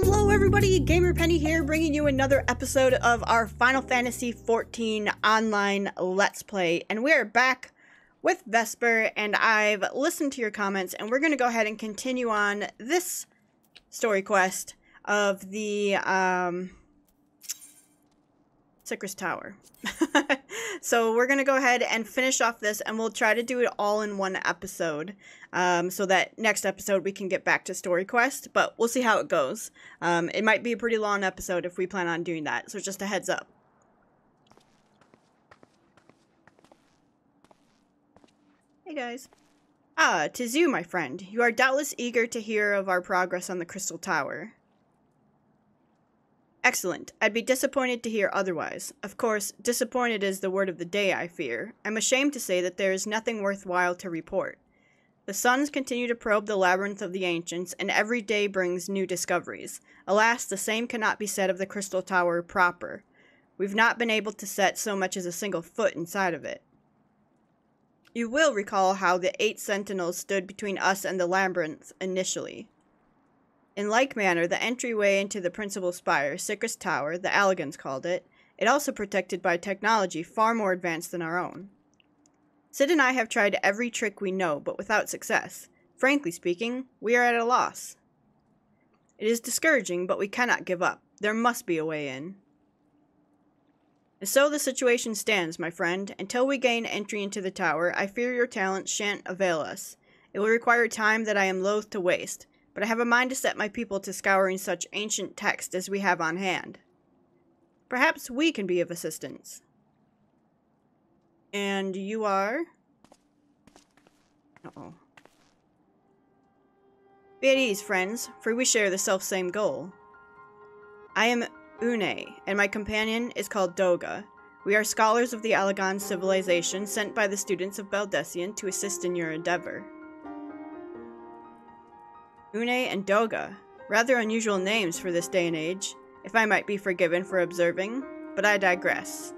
Hello everybody, GamerPenny here, bringing you another episode of our Final Fantasy XIV online Let's Play. And we're back with Vesper, and I've listened to your comments, and we're going to go ahead and continue on this story quest of the Syrcus Tower. So we're going to go ahead and finish off this, and we'll try to do it all in one episode. So that next episode we can get back to story quest, but we'll see how it goes. It might be a pretty long episode if we plan on doing that, so just a heads up. Hey guys. Ah, 'tis you, my friend. You are doubtless eager to hear of our progress on the Crystal Tower. Excellent. I'd be disappointed to hear otherwise. Of course, disappointed is the word of the day, I fear. I'm ashamed to say that there is nothing worthwhile to report. The suns continue to probe the labyrinth of the ancients, and every day brings new discoveries. Alas, the same cannot be said of the Crystal Tower proper. We've not been able to set so much as a single foot inside of it. You will recall how the 8 sentinels stood between us and the labyrinth initially. In like manner, the entryway into the principal spire, Syrcus Tower, the Allagans called it, also protected by technology far more advanced than our own. Sid and I have tried every trick we know, but without success. Frankly speaking, we are at a loss. It is discouraging, but we cannot give up. There must be a way in. And so the situation stands, my friend. Until we gain entry into the tower, I fear your talents shan't avail us. It will require time that I am loath to waste, but I have a mind to set my people to scouring such ancient text as we have on hand. Perhaps we can be of assistance. And you are? Uh-oh. Be at ease, friends, for we share the self-same goal. I am Une, and my companion is called Doga. We are scholars of the Allagan civilization sent by the students of Baldesion to assist in your endeavor. Une and Doga. Rather unusual names for this day and age, if I might be forgiven for observing, but I digress.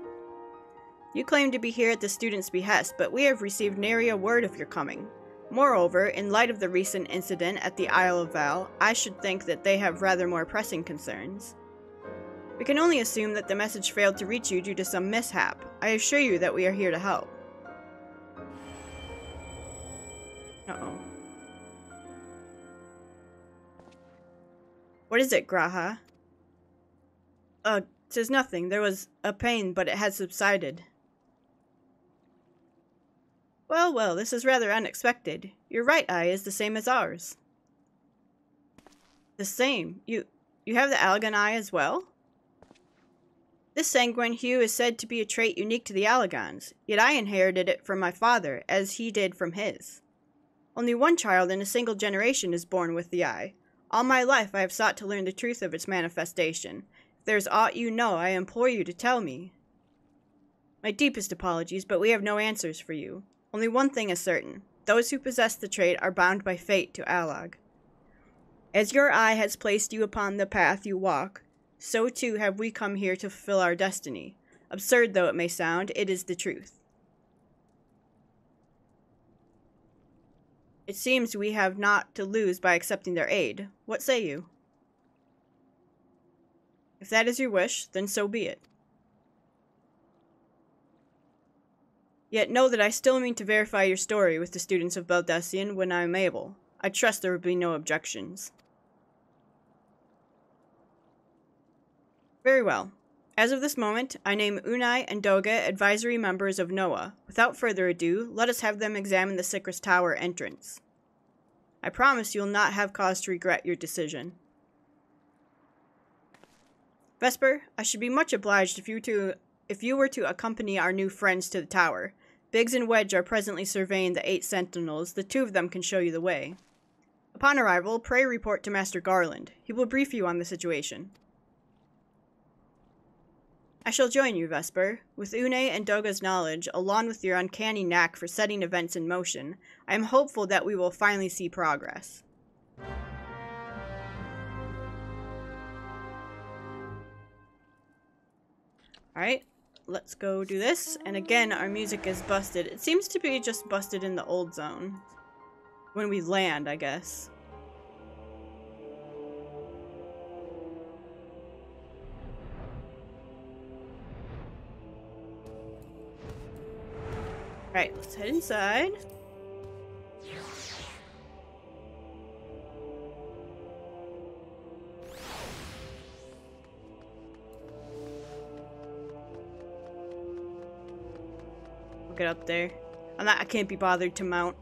You claim to be here at the students' behest, but we have received nary a word of your coming. Moreover, in light of the recent incident at the Isle of Val, I should think that they have rather more pressing concerns. We can only assume that the message failed to reach you due to some mishap. I assure you that we are here to help. Uh-oh. What is it, Graha? 'Tis nothing. There was a pain, but it has subsided. Well, well, this is rather unexpected. Your right eye is the same as ours. The same? You have the Allagan eye as well? This sanguine hue is said to be a trait unique to the Allagans, yet I inherited it from my father, as he did from his. Only one child in a single generation is born with the eye. All my life I have sought to learn the truth of its manifestation. If there is aught you know, I implore you to tell me. My deepest apologies, but we have no answers for you. Only one thing is certain. Those who possess the trait are bound by fate to Allag. As your eye has placed you upon the path you walk, so too have we come here to fulfill our destiny. Absurd though it may sound, it is the truth. It seems we have naught to lose by accepting their aid. What say you? If that is your wish, then so be it. Yet know that I still mean to verify your story with the students of Baldesion when I am able. I trust there will be no objections. Very well. As of this moment, I name Unai and Doga advisory members of Noah. Without further ado, let us have them examine the Syrcus Tower entrance. I promise you will not have cause to regret your decision. Vesper, I should be much obliged if you were to accompany our new friends to the tower. Biggs and Wedge are presently surveying the 8 sentinels. The 2 of them can show you the way. Upon arrival, pray report to Master Garland. He will brief you on the situation. I shall join you, Vesper. With Une and Doga's knowledge, along with your uncanny knack for setting events in motion, I am hopeful that we will finally see progress. Alright, let's go do this. And again, our music is busted. It seems to be just busted in the old zone. When we land, I guess. Alright, let's head inside. We'll get up there. I can't be bothered to mount.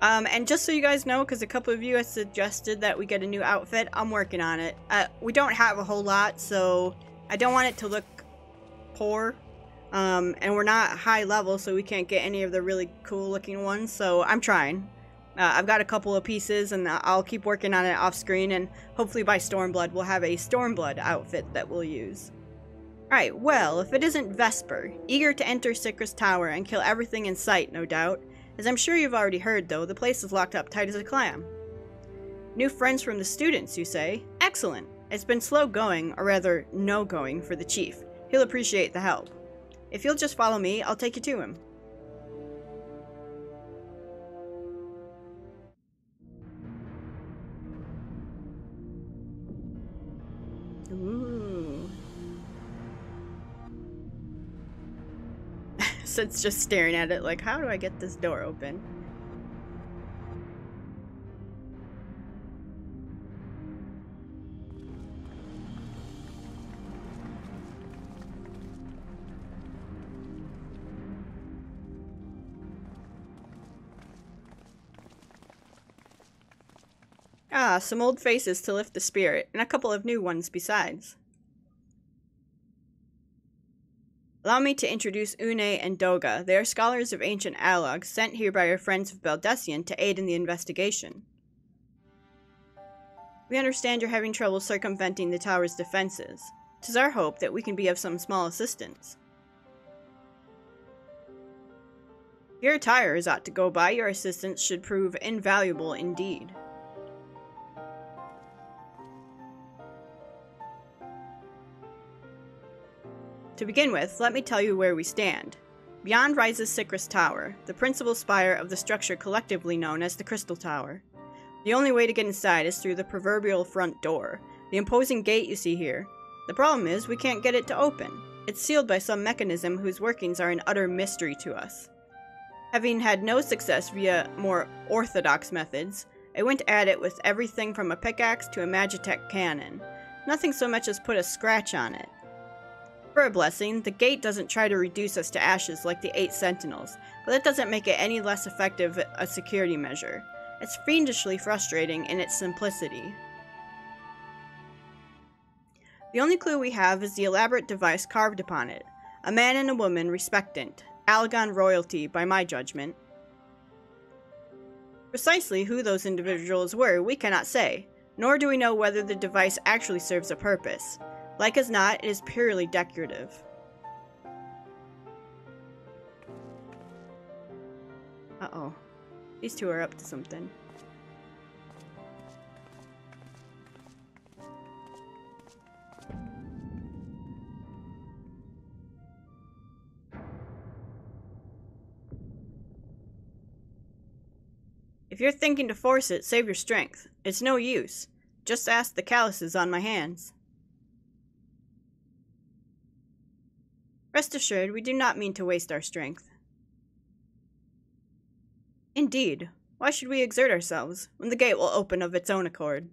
And just so you guys know, because a couple of you have suggested that we get a new outfit, I'm working on it. We don't have a whole lot, so I don't want it to look poor. And we're not high level, so we can't get any of the really cool looking ones, so I'm trying. I've got a couple of pieces, and I'll keep working on it off screen, and hopefully by Stormblood we'll have a Stormblood outfit that we'll use. Alright, well, if it isn't Vesper, eager to enter Syrcus Tower and kill everything in sight, no doubt. As I'm sure you've already heard, though, the place is locked up tight as a clam. New friends from the students, you say? Excellent. It's been slow going, or rather, no going, for the chief. He'll appreciate the help. If you'll just follow me, I'll take you to him. Ooh. Sid's just staring at it like, how do I get this door open? Ah, some old faces to lift the spirit, and a couple of new ones besides. Allow me to introduce Une and Doga. They are scholars of ancient Alog, sent here by our friends of Baldessian to aid in the investigation. We understand you're having trouble circumventing the tower's defenses. 'Tis our hope that we can be of some small assistance. If your attire is ought to go by, your assistance should prove invaluable indeed. To begin with, let me tell you where we stand. Beyond rises Syrcus Tower, the principal spire of the structure collectively known as the Crystal Tower. The only way to get inside is through the proverbial front door, the imposing gate you see here. The problem is, we can't get it to open. It's sealed by some mechanism whose workings are an utter mystery to us. Having had no success via more orthodox methods, I went at it with everything from a pickaxe to a Magitech cannon. Nothing so much as put a scratch on it. For a blessing, the gate doesn't try to reduce us to ashes like the 8 sentinels, but that doesn't make it any less effective a security measure. It's fiendishly frustrating in its simplicity. The only clue we have is the elaborate device carved upon it. A man and a woman respectant. Alagon royalty, by my judgment. Precisely who those individuals were, we cannot say, nor do we know whether the device actually serves a purpose. Like as not, it is purely decorative. Uh-oh. These two are up to something. If you're thinking to force it, save your strength. It's no use. Just ask the calluses on my hands. Rest assured, we do not mean to waste our strength. Indeed, why should we exert ourselves, when the gate will open of its own accord?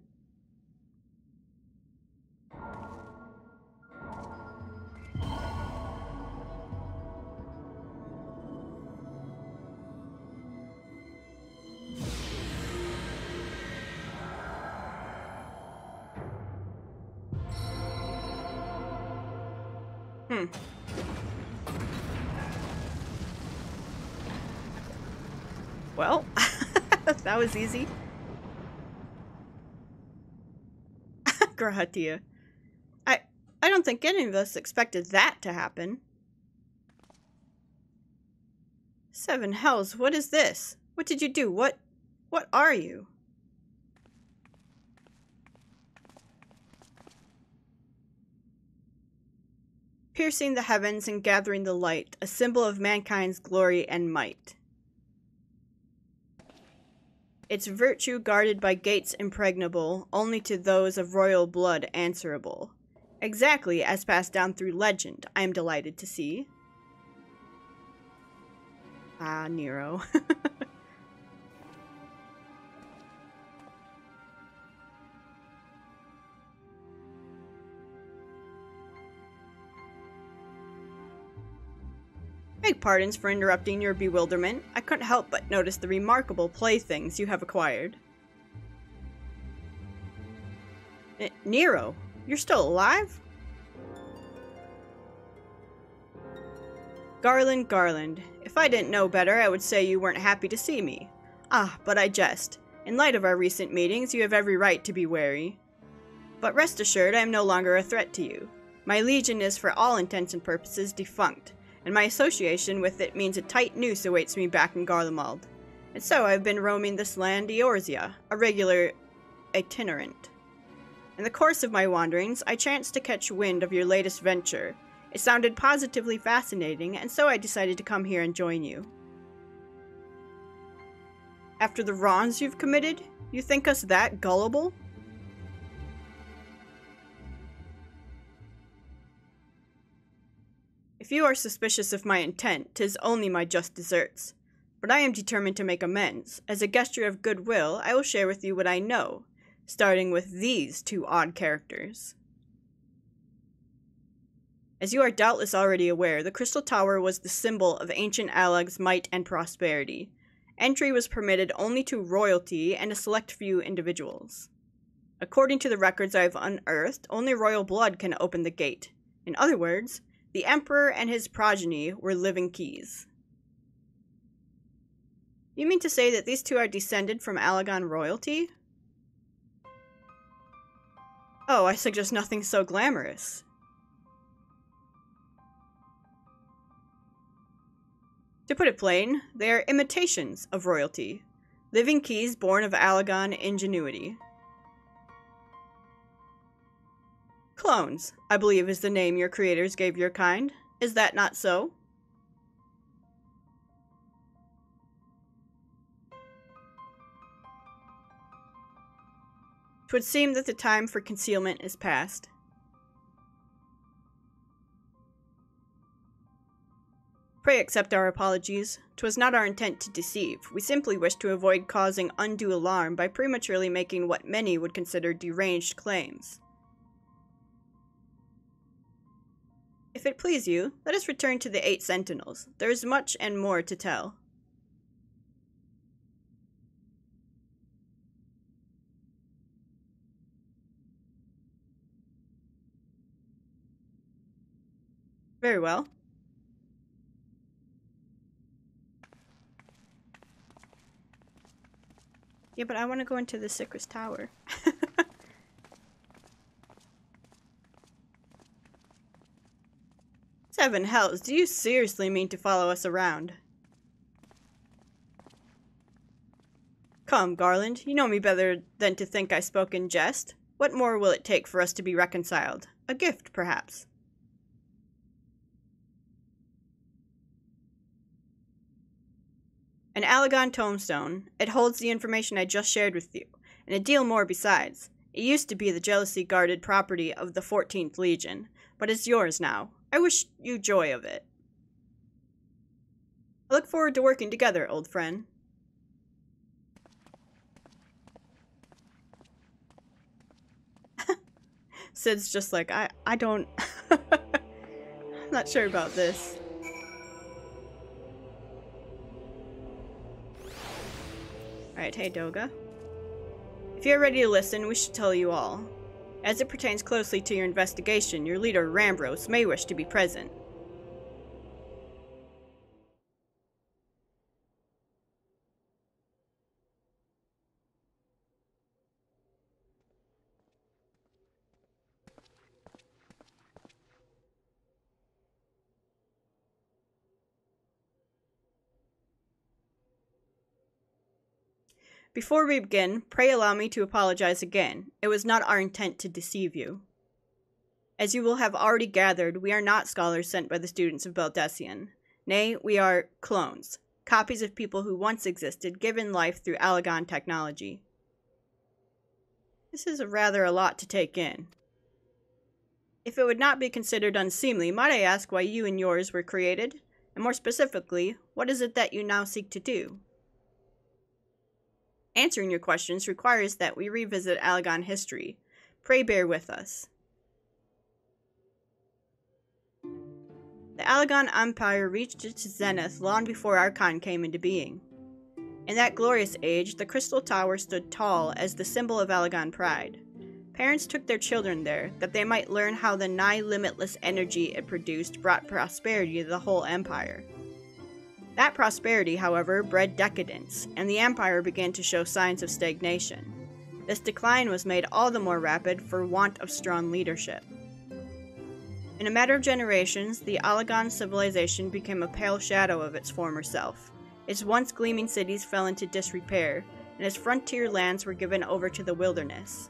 Well, that was easy. Grahatia. I don't think any of us expected that to happen. 7 hells, what is this? What did you do? What are you? Piercing the heavens and gathering the light, a symbol of mankind's glory and might. Its virtue guarded by gates impregnable, only to those of royal blood answerable. Exactly as passed down through legend, I am delighted to see. Ah, Nero. Beg pardons for interrupting your bewilderment. I couldn't help but notice the remarkable playthings you have acquired. Nero, you're still alive? Garland, Garland, if I didn't know better, I would say you weren't happy to see me. Ah, but I jest. In light of our recent meetings, you have every right to be wary. But rest assured, I am no longer a threat to you. My legion is for all intents and purposes defunct, and my association with it means a tight noose awaits me back in Garlemald. And so I've been roaming this land Eorzea, a regular itinerant. In the course of my wanderings, I chanced to catch wind of your latest venture. It sounded positively fascinating, and so I decided to come here and join you. After the wrongs you've committed, you think us that gullible? If you are suspicious of my intent, 'tis only my just deserts. But I am determined to make amends. As a gesture of goodwill, I will share with you what I know, starting with these two odd characters. As you are doubtless already aware, the Crystal Tower was the symbol of ancient Alag's might and prosperity. Entry was permitted only to royalty and a select few individuals. According to the records I have unearthed, only royal blood can open the gate. In other words, the Emperor and his progeny were living keys. You mean to say that these two are descended from Alagon royalty? Oh, I suggest nothing so glamorous. To put it plain, they are imitations of royalty, living keys born of Alagon ingenuity. Clones, I believe, is the name your creators gave your kind. Is that not so? 'Twould seem that the time for concealment is past. Pray accept our apologies. 'Twas not our intent to deceive. We simply wished to avoid causing undue alarm by prematurely making what many would consider deranged claims. If it please you, let us return to the 8 Sentinels. There is much and more to tell. Very well. Yeah, but I want to go into the Syrcus Tower. Seven hells, do you seriously mean to follow us around? Come, Garland, you know me better than to think I spoke in jest. What more will it take for us to be reconciled? A gift, perhaps. An Alagon tombstone. It holds the information I just shared with you, and a deal more besides. It used to be the jealously guarded property of the 14th Legion, but it's yours now. I wish you joy of it. I look forward to working together, old friend. Sid's just like, I don't... I'm not sure about this. Alright, hey Doga. If you're ready to listen, we should tell you all. As it pertains closely to your investigation, your leader, Rambros, may wish to be present. Before we begin, pray allow me to apologize again. It was not our intent to deceive you. As you will have already gathered, we are not scholars sent by the students of Beldessian. Nay, we are clones, copies of people who once existed, given life through Alagon technology. This is rather a lot to take in. If it would not be considered unseemly, might I ask why you and yours were created? And more specifically, what is it that you now seek to do? Answering your questions requires that we revisit Allagan history. Pray bear with us. The Allagan Empire reached its zenith long before Archon came into being. In that glorious age, the Crystal Tower stood tall as the symbol of Allagan pride. Parents took their children there, that they might learn how the nigh-limitless energy it produced brought prosperity to the whole empire. That prosperity, however, bred decadence, and the empire began to show signs of stagnation. This decline was made all the more rapid for want of strong leadership. In a matter of generations, the Allagan civilization became a pale shadow of its former self. Its once gleaming cities fell into disrepair, and its frontier lands were given over to the wilderness.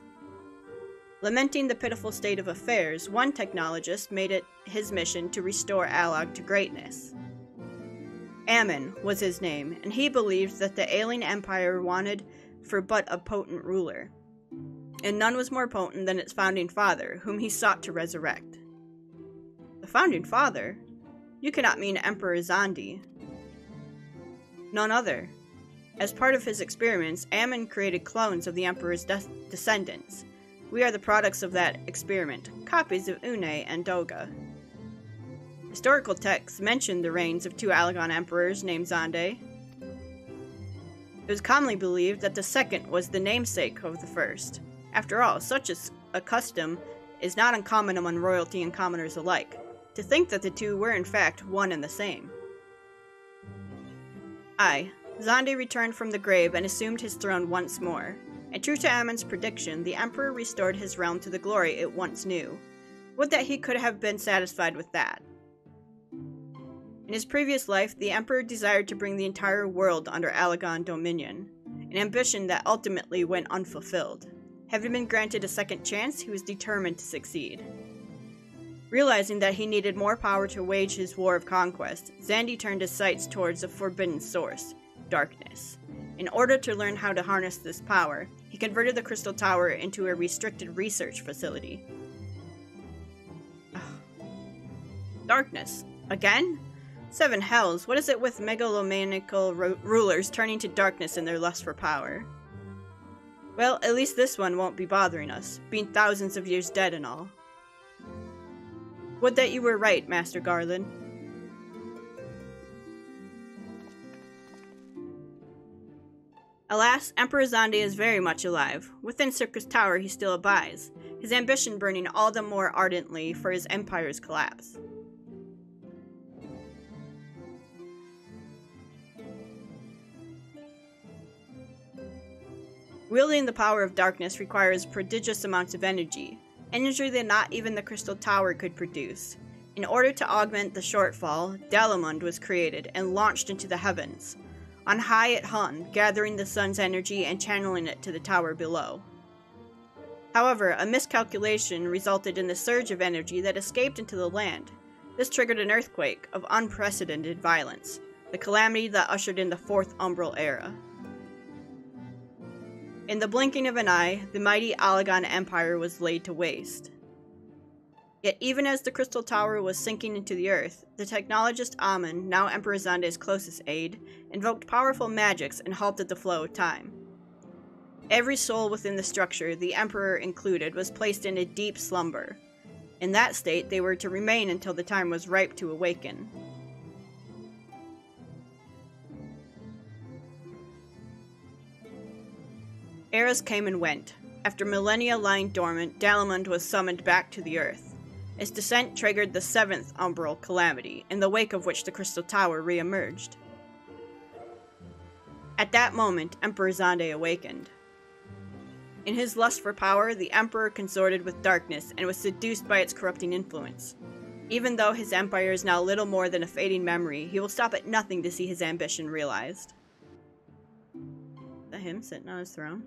Lamenting the pitiful state of affairs, one technologist made it his mission to restore Allag to greatness. Ammon was his name, and he believed that the ailing empire wanted for but a potent ruler. And none was more potent than its founding father, whom he sought to resurrect. The founding father? You cannot mean Emperor Zandi. None other. As part of his experiments, Ammon created clones of the Emperor's descendants. We are the products of that experiment, copies of Une and Doga. Historical texts mention the reigns of two Allagan emperors named Zande. It was commonly believed that the second was the namesake of the first. After all, such a custom is not uncommon among royalty and commoners alike, to think that the two were in fact one and the same. Aye, Zande returned from the grave and assumed his throne once more, and true to Ammon's prediction, the Emperor restored his realm to the glory it once knew. Would that he could have been satisfied with that. In his previous life, the Emperor desired to bring the entire world under Allagan dominion, an ambition that ultimately went unfulfilled. Having been granted a second chance, he was determined to succeed. Realizing that he needed more power to wage his war of conquest, Zandi turned his sights towards a forbidden source, darkness. In order to learn how to harness this power, he converted the Crystal Tower into a restricted research facility. Darkness. Again? Seven hells, what is it with megalomaniacal rulers turning to darkness in their lust for power? Well, at least this one won't be bothering us, being thousands of years dead and all. Would that you were right, Master Garland. Alas, Emperor Zandi is very much alive. Within Syrcus Tower he still abides, his ambition burning all the more ardently for his empire's collapse. Wielding the power of darkness requires prodigious amounts of energy that not even the Crystal Tower could produce. In order to augment the shortfall, Dalamund was created and launched into the heavens. On high it hung, gathering the sun's energy and channeling it to the tower below. However, a miscalculation resulted in the surge of energy that escaped into the land. This triggered an earthquake of unprecedented violence, the calamity that ushered in the Fourth Umbral Era. In the blinking of an eye, the mighty Allagan Empire was laid to waste. Yet even as the Crystal Tower was sinking into the earth, the technologist Ammon, now Emperor Zande's closest aide, invoked powerful magics and halted the flow of time. Every soul within the structure, the Emperor included, was placed in a deep slumber. In that state, they were to remain until the time was ripe to awaken. Eras came and went. After millennia lying dormant, Dalamund was summoned back to the earth. Its descent triggered the seventh umbral calamity, in the wake of which the Crystal Tower re-emerged. At that moment, Emperor Zande awakened. In his lust for power, the Emperor consorted with darkness and was seduced by its corrupting influence. Even though his empire is now little more than a fading memory, he will stop at nothing to see his ambition realized. Is that him sitting on his throne?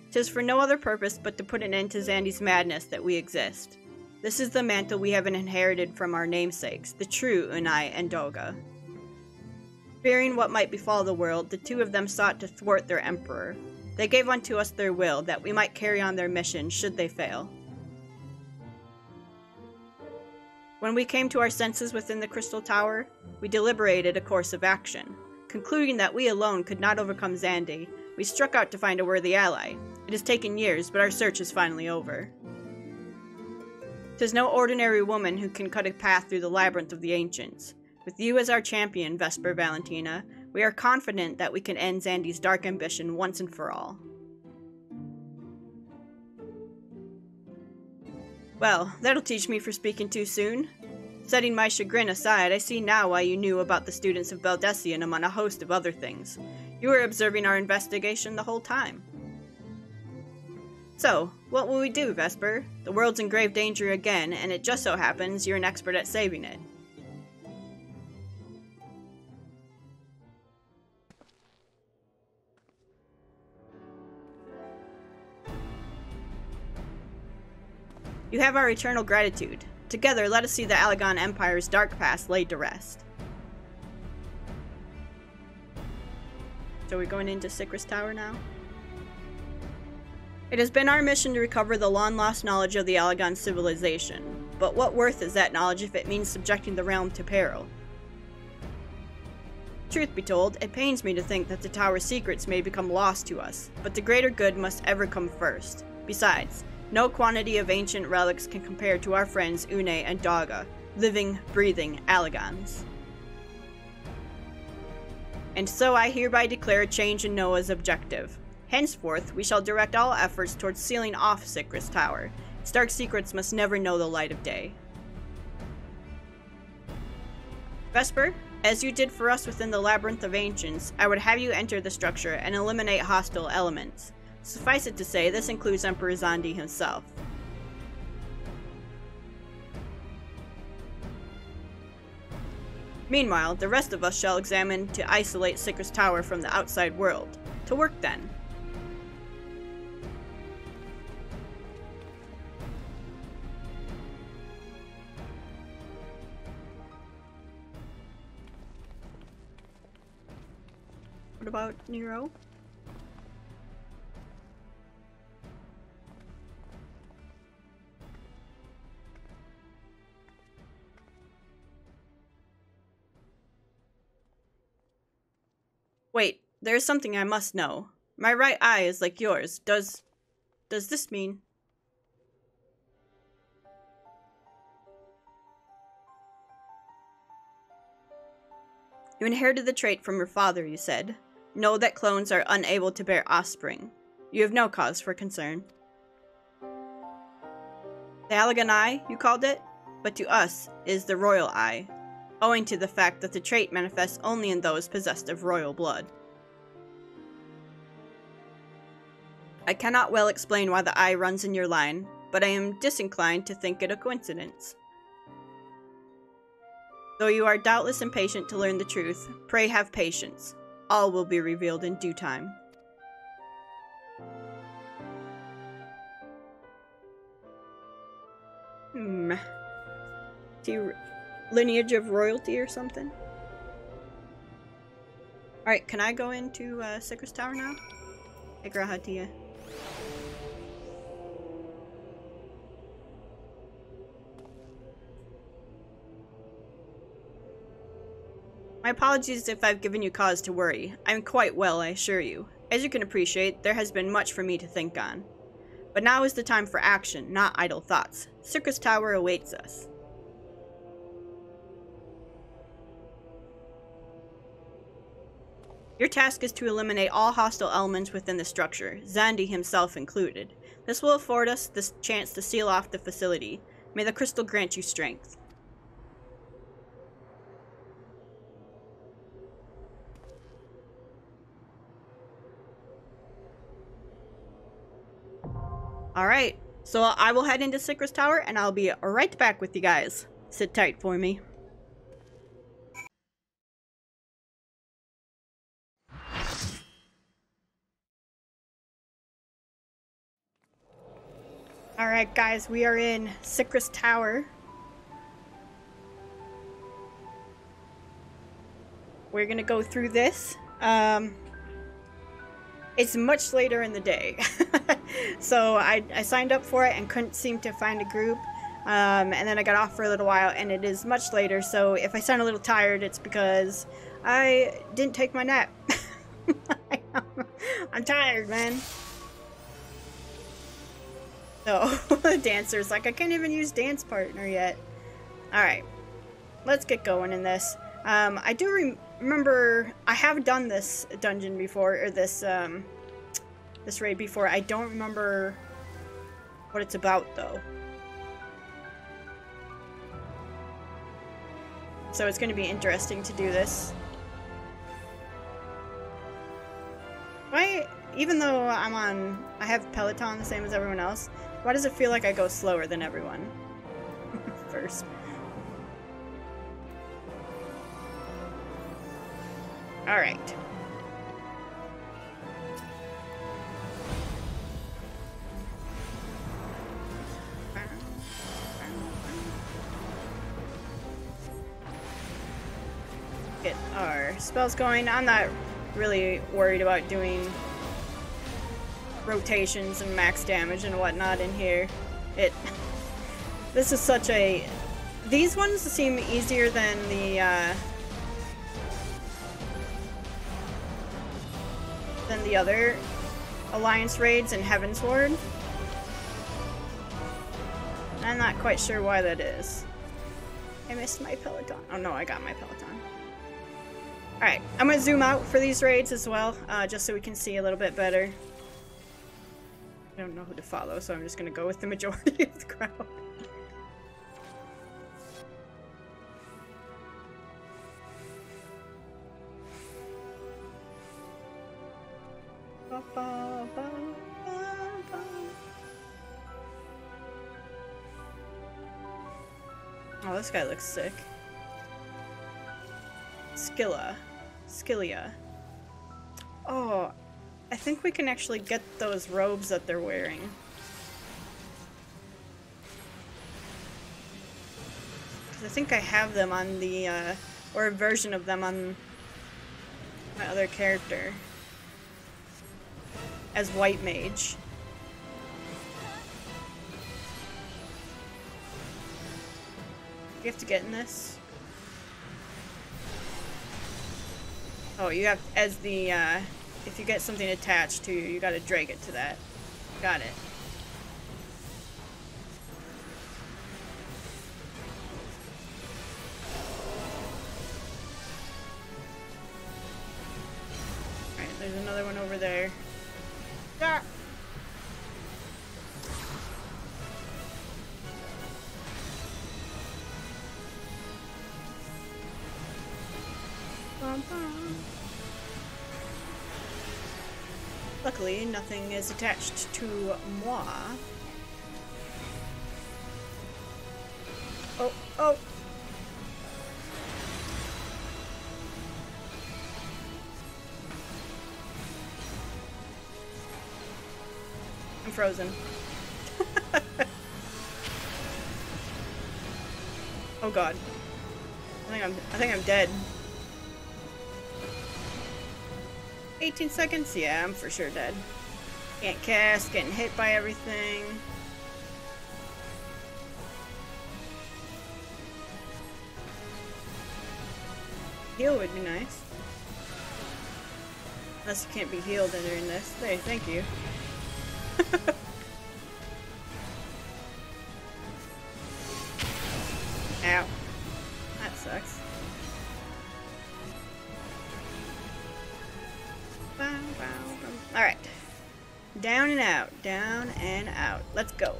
Tis for no other purpose but to put an end to Zandi's madness that we exist. This is the mantle we have inherited from our namesakes, the true Unai and Doga. Fearing what might befall the world, the two of them sought to thwart their emperor. They gave unto us their will, that we might carry on their mission, should they fail. When we came to our senses within the Crystal Tower, we deliberated a course of action. Concluding that we alone could not overcome Xandi, we struck out to find a worthy ally. It has taken years, but our search is finally over. 'Tis no ordinary woman who can cut a path through the labyrinth of the ancients. With you as our champion, Vesper Valentina, we are confident that we can end Xandi's dark ambition once and for all. Well, that'll teach me for speaking too soon. Setting my chagrin aside, I see now why you knew about the students of Beldessian among a host of other things. You were observing our investigation the whole time. So, what will we do, Vesper? The world's in grave danger again, and it just so happens you're an expert at saving it. You have our eternal gratitude. Together, let us see the Allagan Empire's dark past laid to rest. So we're going into Syrcus Tower now? It has been our mission to recover the long-lost knowledge of the Allagan civilization, but what worth is that knowledge if it means subjecting the realm to peril? Truth be told, it pains me to think that the tower's secrets may become lost to us, but the greater good must ever come first. Besides, no quantity of ancient relics can compare to our friends Une and Daga, living, breathing Allagans. And so I hereby declare a change in Noah's objective. Henceforth, we shall direct all efforts towards sealing off Syrcus Tower. Its dark secrets must never know the light of day. Vesper, as you did for us within the Labyrinth of Ancients, I would have you enter the structure and eliminate hostile elements. Suffice it to say, this includes Emperor Xandi himself. Meanwhile, the rest of us shall examine to isolate Syrcus Tower from the outside world. To work then. What about Nero? Wait, there's something I must know. My right eye is like yours. Does this mean? You inherited the trait from your father, you said. Know that clones are unable to bear offspring. You have no cause for concern. The Allagan Eye, you called it? But to us, is the Royal Eye, owing to the fact that the trait manifests only in those possessed of royal blood. I cannot well explain why the eye runs in your line, but I am disinclined to think it a coincidence. Though you are doubtless impatient to learn the truth, pray have patience. All will be revealed in due time. Lineage of royalty or something? Alright, can I go into Syrcus Tower now? Igrahatia. My apologies if I've given you cause to worry. I'm quite well, I assure you. As you can appreciate, there has been much for me to think on. But now is the time for action, not idle thoughts. Syrcus Tower awaits us. Your task is to eliminate all hostile elements within the structure, Xandi himself included. This will afford us the chance to seal off the facility. May the crystal grant you strength. Alright, so I will head into Syrcus Tower and I'll be right back with you guys. Sit tight for me. Alright guys, we are in Syrcus Tower. we're gonna go through this. It's much later in the day. So I signed up for it and couldn't seem to find a group. And then I got off for a little while, and it is much later, so if I sound a little tired, it's because I didn't take my nap. I'm tired, man. So, the dancer's like, I can't even use dance partner yet. Alright, let's get going in this. I do remember, I have done this dungeon before, or this raid before. I don't remember what it's about, though. So it's going to be interesting to do this. Why, even though I have Peloton the same as everyone else, why does it feel like I go slower than everyone? First. Alright. Get our spells going. I'm not really worried about doing rotations and max damage and whatnot in here. This is such a... These ones seem easier than the other Alliance raids in Heavensward. I'm not quite sure why that is. I missed my Peloton. Oh no, I got my Peloton. Alright, I'm gonna zoom out for these raids as well, just so we can see a little bit better. I don't know who to follow, so I'm just gonna go with the majority of the crowd. Oh, this guy looks sick. Skillia. Oh, I think we can actually get those robes that they're wearing. Because I think I have them on the, or a version of them on my other character. As White Mage. Do you have to get in this? Oh, you have, as the, if you get something attached to you, you gotta drag it to that. Got it. Alright, there's another one over there. Ah! Luckily, nothing is attached to moi. Oh, oh! I'm frozen. Oh god. I think I'm dead. 18 seconds? Yeah, I'm for sure dead. Can't cast, getting hit by everything. Heal would be nice. Unless you can't be healed during this. Hey, thank you. Ow. That sucks. Alright. Down and out. Down and out. Let's go.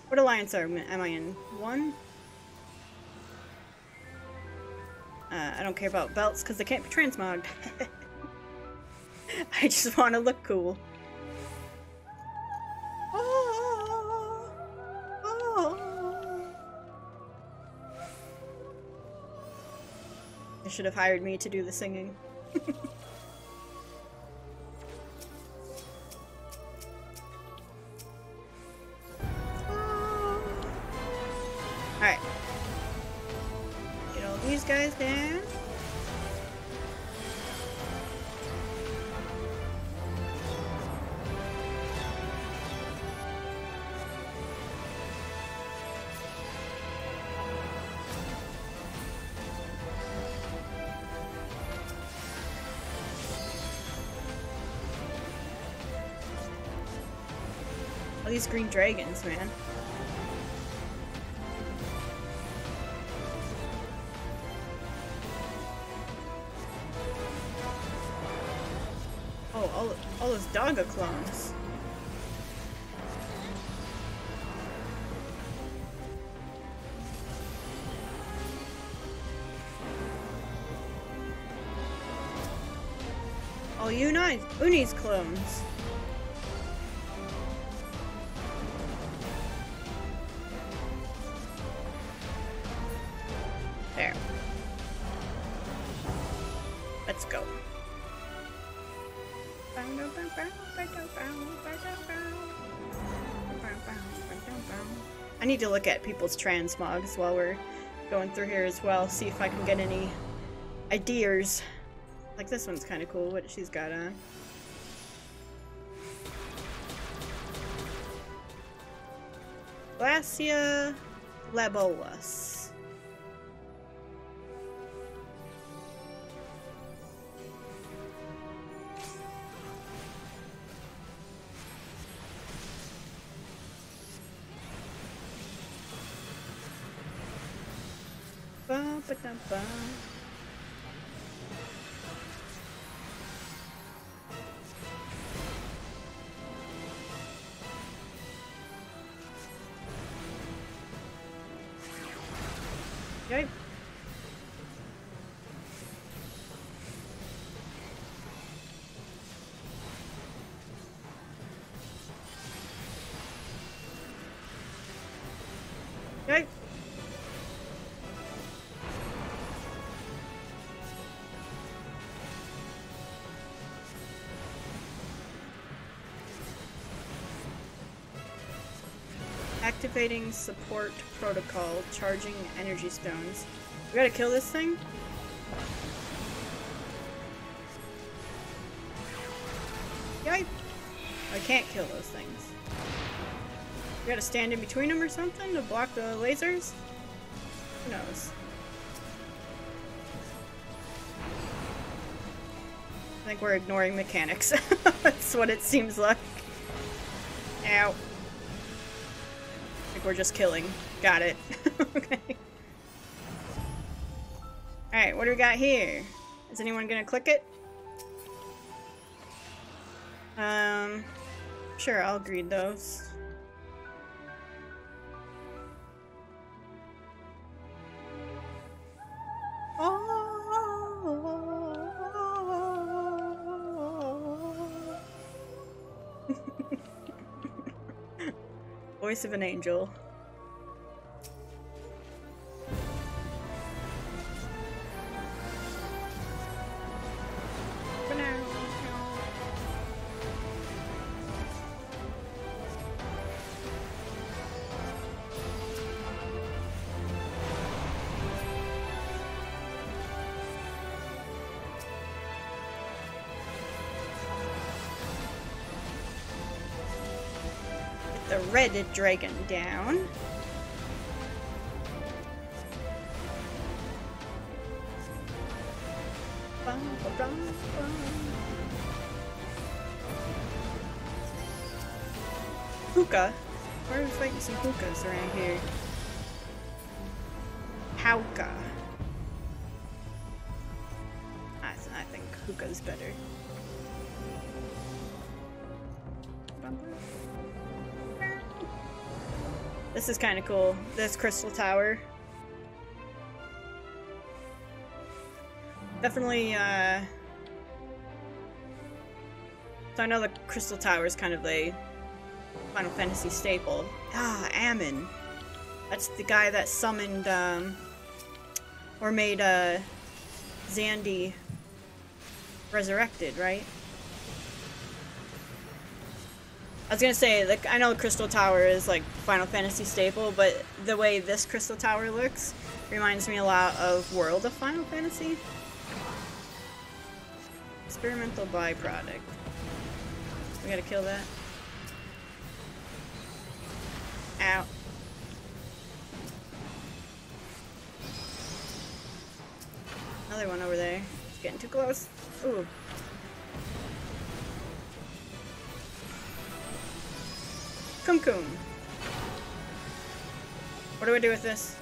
What alliance am I in? 1? I don't care about belts because they can't be transmogged. I just want to look cool. Oh, oh. They should have hired me to do the singing. Alright. Get all these guys down. All these green dragons, man. Oh, all those Dogga clones. All Uni's clones. There. Let's go. I need to look at people's transmogs while we're going through here as well, see if I can get any ideas. Like this one's kind of cool, what she's got on. Glacia labolus. Ba-ba-da-ba. Okay. Okay. Activating support protocol, charging energy stones. We gotta kill this thing? Yikes! I can't kill those things. We gotta stand in between them or something to block the lasers? Who knows? I think we're ignoring mechanics. That's what it seems like. Ow. We're just killing. Got it. Okay. Alright, what do we got here? Is anyone gonna click it? Sure, I'll read those. Voice of an angel. The red dragon down. Hookah? Where are we fighting some hookahs around here? Hauka. I think hookah's better. This is kind of cool. This crystal tower. Definitely, so I know the crystal tower is kind of a Final Fantasy staple. Ah, Ammon. That's the guy that summoned, or made, Xandi resurrected, right? I was gonna say, like, I know the Crystal Tower is like Final Fantasy staple, but the way this Crystal Tower looks reminds me a lot of World of Final Fantasy. Experimental byproduct. We gotta kill that. Ow. Another one over there. It's getting too close. Ooh. Kum Kum. What do I do with this?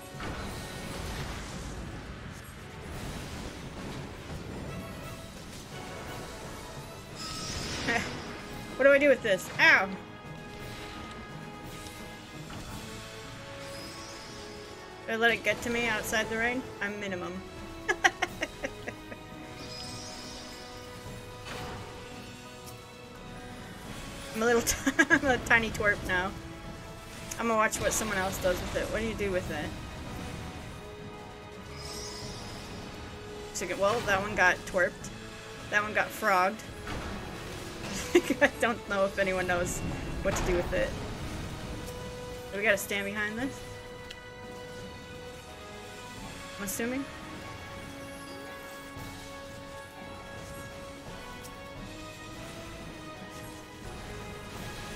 What do I do with this? Ow! Did I let it get to me outside the rain? I'm minimum. I'm a little I'm a tiny twerp now. I'm gonna watch what someone else does with it. What do you do with it? Well, that one got twerped. That one got frogged. I don't know if anyone knows what to do with it. Do we gotta stand behind this? I'm assuming.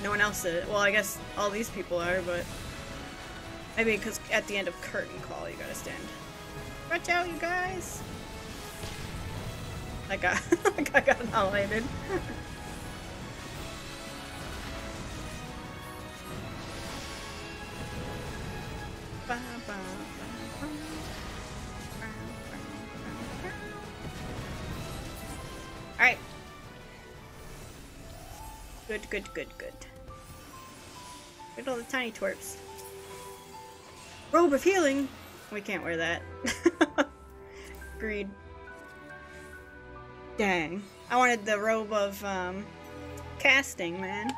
No one else did it. Well, I guess all these people are, but maybe because at the end of curtain call you gotta stand. Watch out, you guys! I got annihilated. Alright. Good, good, good, good. Look at all the tiny twerps. Robe of healing! We can't wear that. Greed. Dang. I wanted the robe of, casting, man.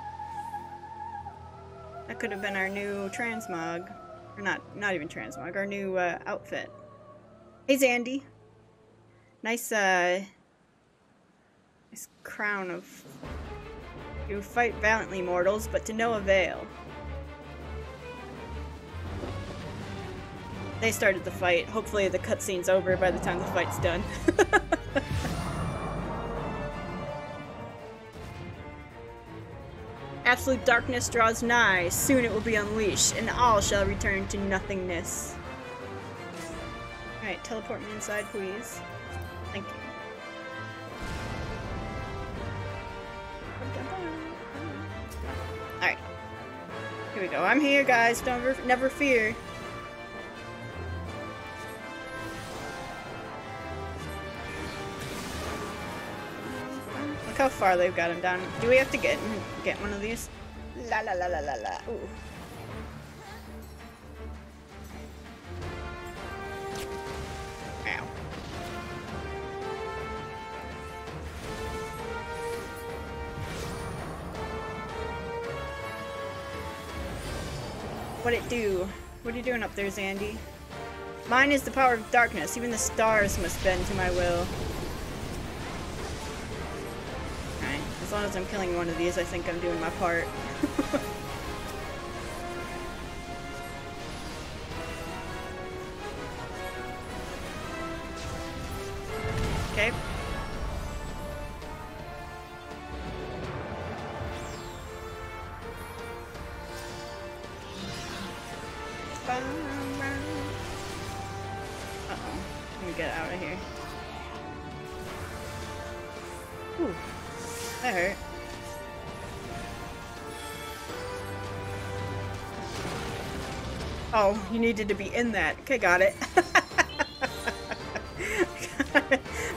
That could have been our new transmog. Or not even transmog, our new, outfit. Hey, Zandy. Nice, nice crown of... You fight valiantly, mortals, but to no avail. They started the fight. Hopefully the cutscene's over by the time the fight's done. Absolute darkness draws nigh. Soon it will be unleashed, and all shall return to nothingness. Alright, teleport me inside, please. Thank you. Alright. Here we go. I'm here, guys. Never fear. Look how far they've got him down. Do we have to get one of these? La la la la la la. Ooh. Ow. What'd it do? What are you doing up there, Zandy? Mine is the power of darkness. Even the stars must bend to my will. Alright, as long as I'm killing one of these, I think I'm doing my part. Okay. Uh-oh. Let me get out of here. Ooh. That hurt. Oh, you needed to be in that. Okay, got it.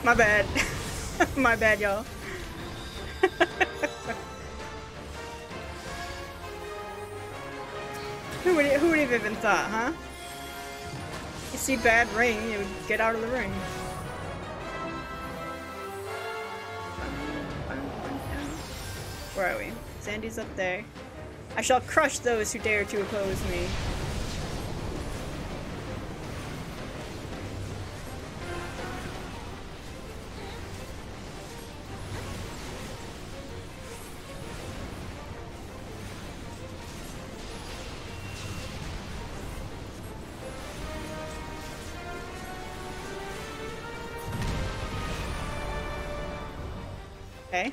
My bad. My bad, y'all. Who would have even thought, huh? You see bad ring, you would get out of the ring. Where are we? Sandy's up there. I shall crush those who dare to oppose me. Okay.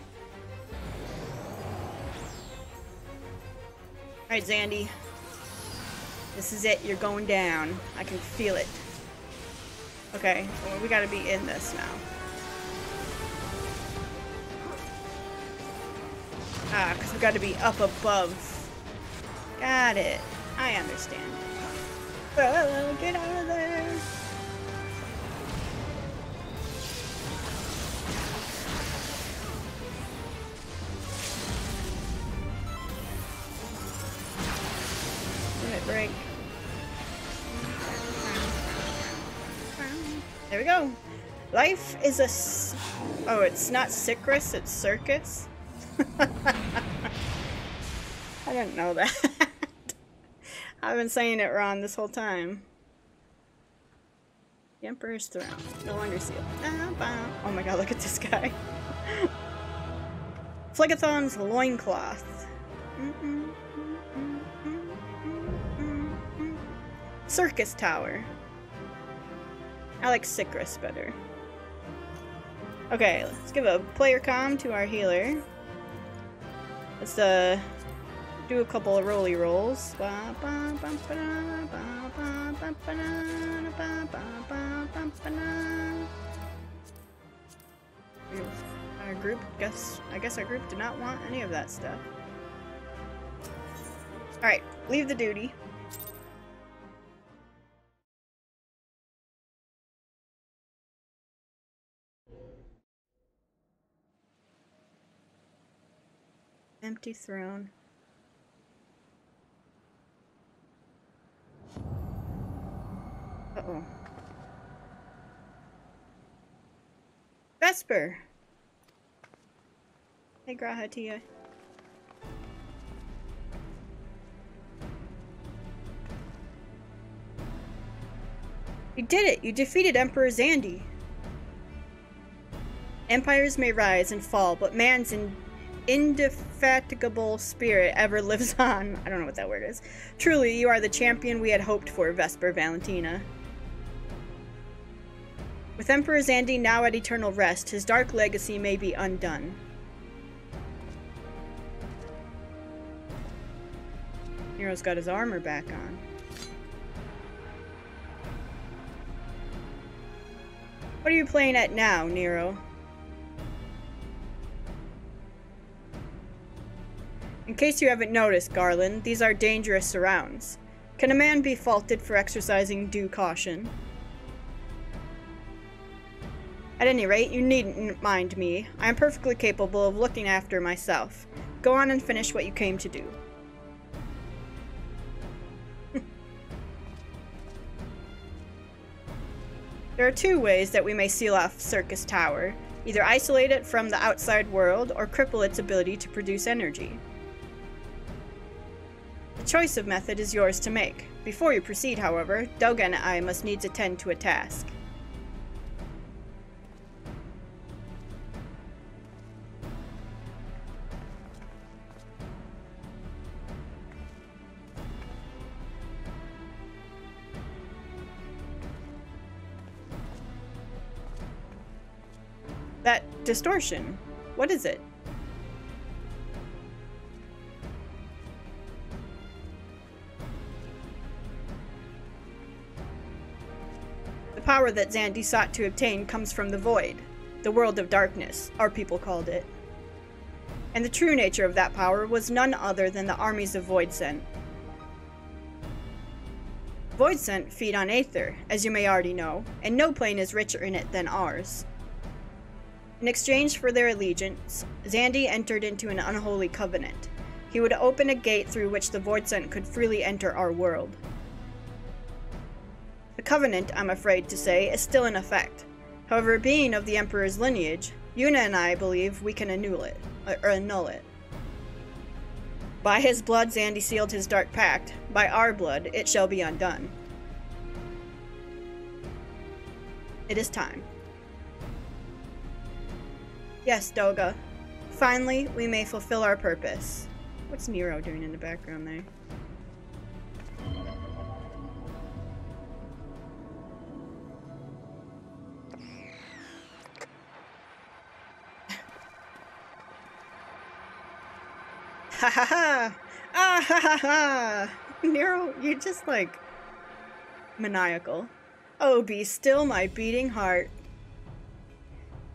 Alright, Zandy. This is it. You're going down. I can feel it. Okay, well, we gotta be in this now. Ah, because we gotta be up above Got it. I understand. Oh, get out of there. Limit break. There we go. Life is a oh, it's not Syrcus, it's Syrcus. I didn't know that. I've been saying it wrong this whole time. The Emperor's Throne. No longer sealed. Oh my god, look at this guy. Phlegethon's loincloth. Syrcus Tower. I like Syrcus better. Okay, let's give a player comm to our healer. Let's do a couple of rolly rolls. Our group, I guess our group did not want any of that stuff. Alright, leave the duty. Empty throne. Uh-oh. Vesper! Hey, Grahatia. You did it! You defeated Emperor Xandi! Empires may rise and fall, but man's indefatigable spirit ever lives on. I don't know what that word is. Truly, you are the champion we had hoped for, Vesper Valentina. With Emperor Xandi now at eternal rest, his dark legacy may be undone. Nero's got his armor back on. What are you playing at now, Nero? In case you haven't noticed, Garland, these are dangerous surrounds. Can a man be faulted for exercising due caution? At any rate, you needn't mind me. I am perfectly capable of looking after myself. Go on and finish what you came to do. There are two ways that we may seal off Syrcus Tower. Either isolate it from the outside world, or cripple its ability to produce energy. The choice of method is yours to make. Before you proceed, however, Doga and I must needs attend to a task. That distortion, what is it? The power that Xandi sought to obtain comes from the Void, the world of darkness, our people called it. And the true nature of that power was none other than the armies of Voidsent. Voidsent feed on Aether, as you may already know, and no plane is richer in it than ours. In exchange for their allegiance, Xandi entered into an unholy covenant. He would open a gate through which the Voidsent could freely enter our world. The covenant, I'm afraid to say, is still in effect. However, being of the Emperor's lineage, Yuna and I believe we can annul it. By his blood Xandi sealed his dark pact. By our blood, it shall be undone. It is time. Yes, Doga. Finally, we may fulfill our purpose. What's Nero doing in the background there? Ha ha ha! Ah ha ha ha! Nero, you're just like maniacal. Oh, be still my beating heart.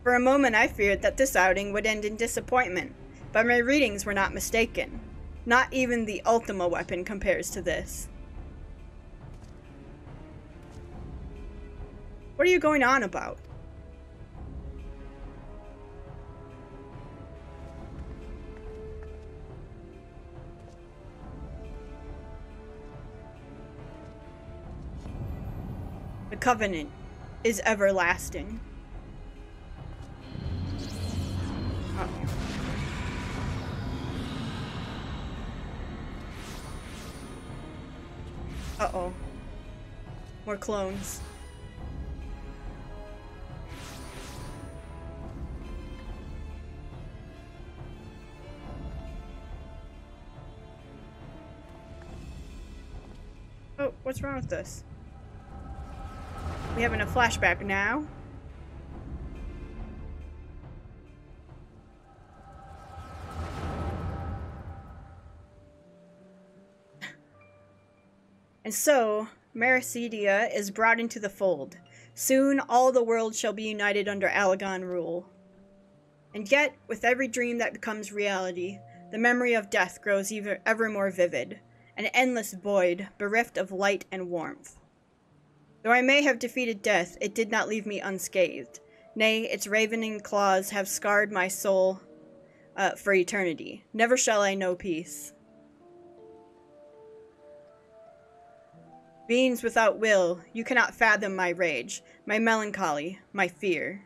For a moment I feared that this outing would end in disappointment, but my readings were not mistaken. Not even the Ultima weapon compares to this. What are you going on about? The Covenant is everlasting. Oh. Uh-oh. More clones. Oh, what's wrong with this? We having a flashback now? And so, Mercedia is brought into the fold. Soon all the world shall be united under Alagon rule. And yet, with every dream that becomes reality, the memory of death grows ever more vivid, an endless void, bereft of light and warmth. Though I may have defeated death, it did not leave me unscathed. Nay, its ravening claws have scarred my soul for eternity. Never shall I know peace. Beings without will, you cannot fathom my rage, my melancholy, my fear.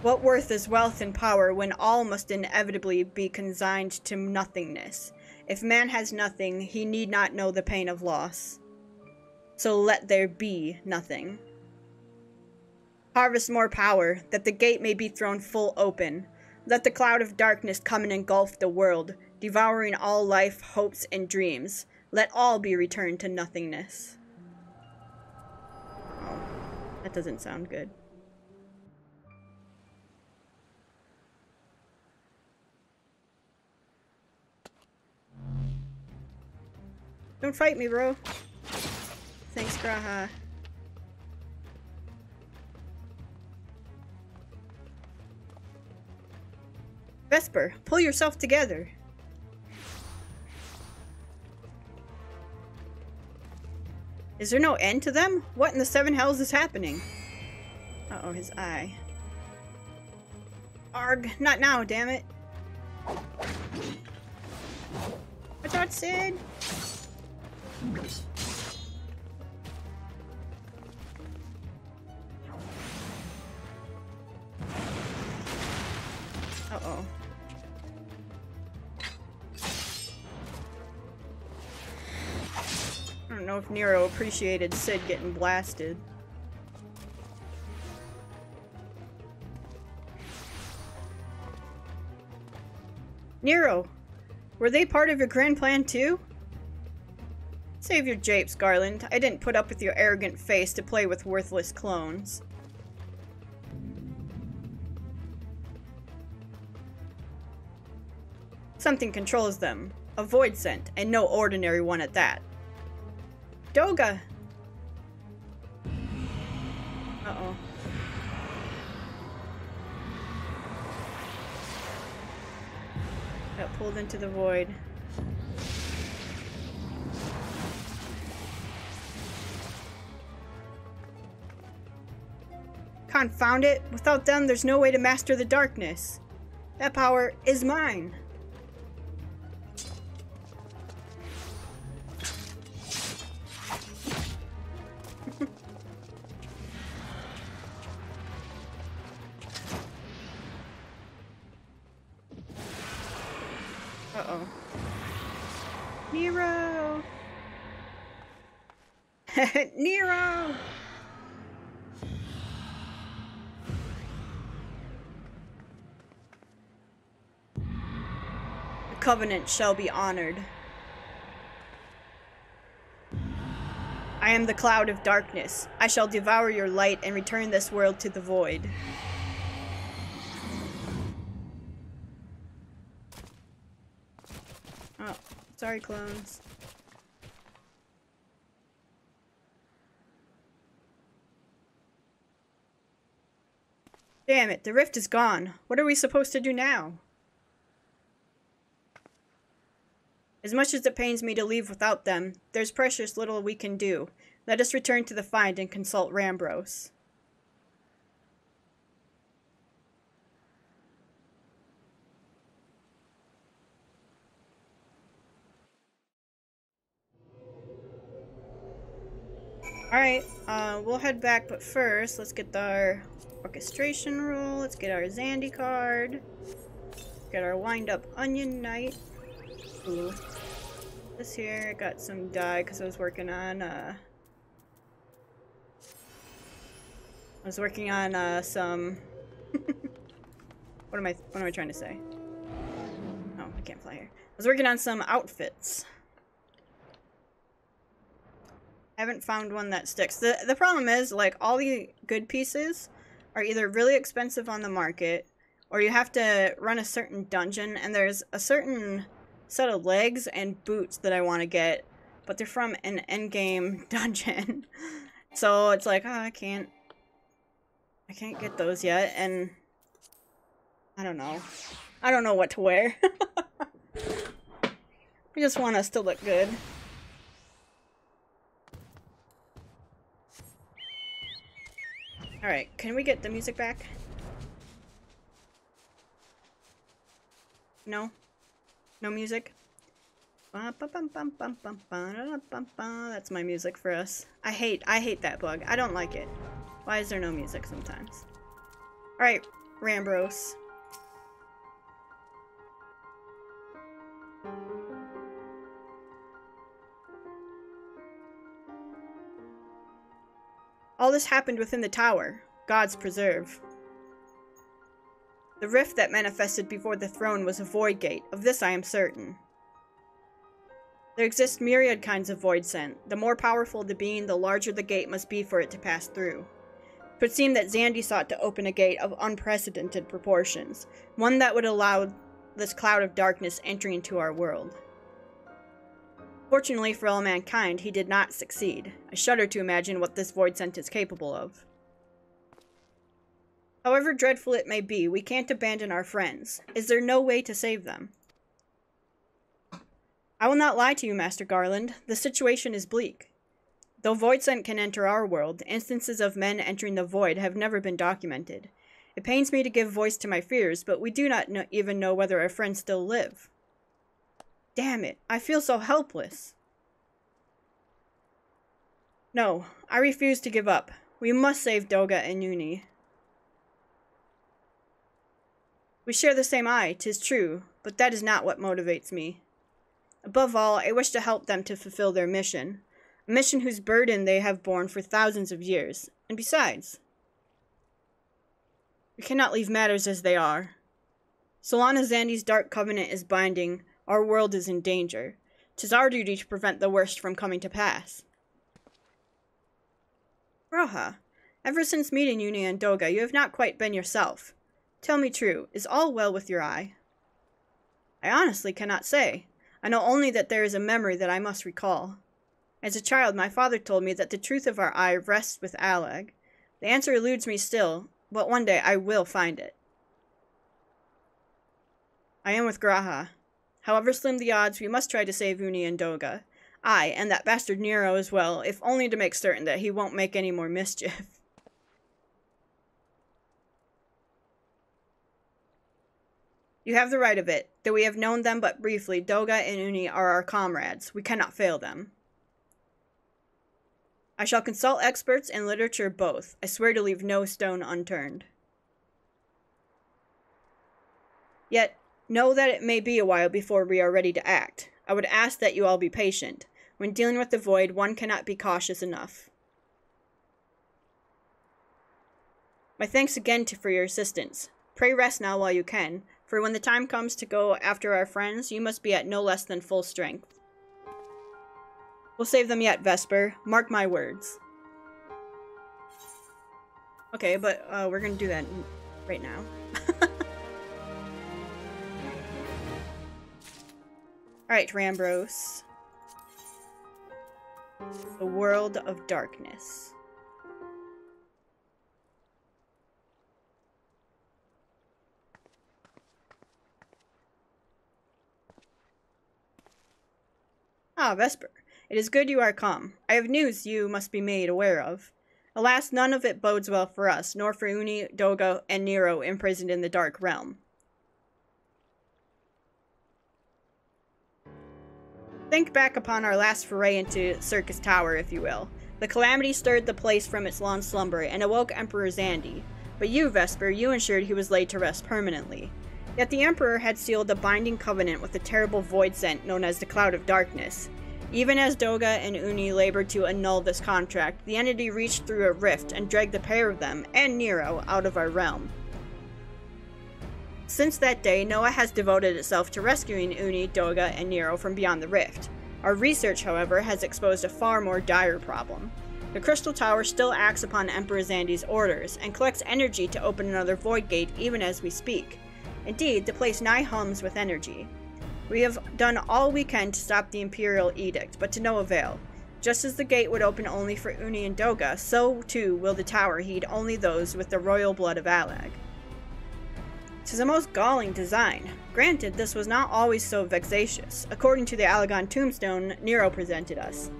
What worth is wealth and power when all must inevitably be consigned to nothingness? If man has nothing, he need not know the pain of loss. So let there be nothing. Harvest more power, that the gate may be thrown full open. Let the cloud of darkness come and engulf the world, devouring all life, hopes, and dreams. Let all be returned to nothingness. Oh, that doesn't sound good. Don't fight me, bro. Thanks, Graha. Vesper, pull yourself together. Is there no end to them? What in the seven hells is happening? Uh-oh, his eye. Arg, not now, damn it. Watch out, Sid. Uh-oh. I don't know if Nero appreciated Sid getting blasted. Nero! Were they part of your grand plan too? Save your japes, Garland. I didn't put up with your arrogant face to play with worthless clones. Something controls them. A void scent, and no ordinary one at that. Doga! Uh-oh. Got pulled into the void. Confound it! Without them, there's no way to master the darkness. That power is mine. Uh-oh. Nero! Nero! The Covenant shall be honored. I am the cloud of darkness. I shall devour your light and return this world to the void. Oh, sorry, clones. Damn it, the rift is gone. What are we supposed to do now? As much as it pains me to leave without them, there's precious little we can do. Let us return to the find and consult Rambros. Alright, we'll head back, but first, let's get our orchestration rule, let's get our Zandy card, get our wind-up onion knight. Ooh. This here, I got some dye because I was working on, some... What am I trying to say? Oh, I can't fly here. I was working on some outfits. I haven't found one that sticks. The problem is, like, all the good pieces are either really expensive on the market, or you have to run a certain dungeon, and there's a certain set of legs and boots that I want to get, but they're from an endgame dungeon. So it's like, oh, I can't get those yet, and I don't know. I don't know what to wear. I just want us to look good. Alright, can we get the music back? No? No music? That's my music for us. I hate that bug. I don't like it. Why is there no music sometimes? Alright, Rambros. All this happened within the tower. God's preserve. The rift that manifested before the throne was a void gate. Of this I am certain. There exist myriad kinds of void scent. The more powerful the being, the larger the gate must be for it to pass through. It would seem that Zandy sought to open a gate of unprecedented proportions, one that would allow this cloud of darkness entry into our world. Fortunately for all mankind, he did not succeed. I shudder to imagine what this void scent is capable of. However dreadful it may be, we can't abandon our friends. Is there no way to save them? I will not lie to you, Master Garland. The situation is bleak. Though void scent can enter our world, instances of men entering the void have never been documented. It pains me to give voice to my fears, but we do not even know whether our friends still live. Damn it, I feel so helpless. No, I refuse to give up. We must save Doga and Uni. We share the same eye, 'tis true, but that is not what motivates me. Above all, I wish to help them to fulfill their mission. A mission whose burden they have borne for thousands of years. And besides, we cannot leave matters as they are. So long as Zandy's dark covenant is binding, our world is in danger. 'Tis our duty to prevent the worst from coming to pass. Raha, ever since meeting Uni and Doga, you have not quite been yourself. Tell me true, is all well with your eye? I honestly cannot say. I know only that there is a memory that I must recall. As a child, my father told me that the truth of our eye rests with Alag. The answer eludes me still, but one day I will find it. I am with Graha. However slim the odds, we must try to save Uni and Doga. I, and that bastard Nero as well, if only to make certain that he won't make any more mischief. You have the right of it. Though we have known them but briefly, Doga and Uni are our comrades. We cannot fail them. I shall consult experts and literature both. I swear to leave no stone unturned. Yet, know that it may be a while before we are ready to act. I would ask that you all be patient. When dealing with the void, one cannot be cautious enough. My thanks again for your assistance. Pray rest now while you can, for when the time comes to go after our friends, you must be at no less than full strength. We'll save them yet, Vesper. Mark my words. Okay, but we're gonna do that right now. Alright, Rambros. The World of Darkness. Ah, Vesper. It is good you are come. I have news you must be made aware of. Alas, none of it bodes well for us, nor for Uni, Doga, and Nero imprisoned in the Dark Realm. Think back upon our last foray into Syrcus Tower, if you will. The calamity stirred the place from its long slumber and awoke Emperor Xandi. But you, Vesper, you ensured he was laid to rest permanently. Yet the Emperor had sealed a binding covenant with the terrible void scent known as the Cloud of Darkness. Even as Doga and Uni labored to annul this contract, the entity reached through a rift and dragged the pair of them, and Nero, out of our realm. Since that day, Noah has devoted itself to rescuing Uni, Doga, and Nero from beyond the rift. Our research, however, has exposed a far more dire problem. The Crystal Tower still acts upon Emperor Xandi's orders, and collects energy to open another void gate even as we speak. Indeed, the place nigh hums with energy. We have done all we can to stop the Imperial Edict, but to no avail. Just as the gate would open only for Uni and Doga, so too will the tower heed only those with the royal blood of Alag. 'Tis a most galling design. Granted, this was not always so vexatious, according to the Alagon tombstone Nero presented us.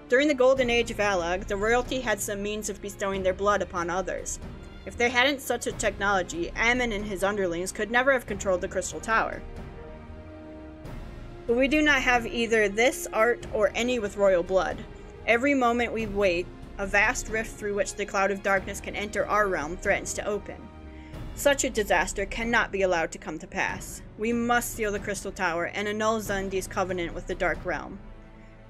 During the golden age of Alag, the royalty had some means of bestowing their blood upon others. If they hadn't such a technology, Ammon and his underlings could never have controlled the Crystal Tower. But we do not have either this art or any with royal blood. Every moment we wait, a vast rift through which the Cloud of Darkness can enter our realm threatens to open. Such a disaster cannot be allowed to come to pass. We must seal the Crystal Tower and annul Xandi's covenant with the Dark Realm.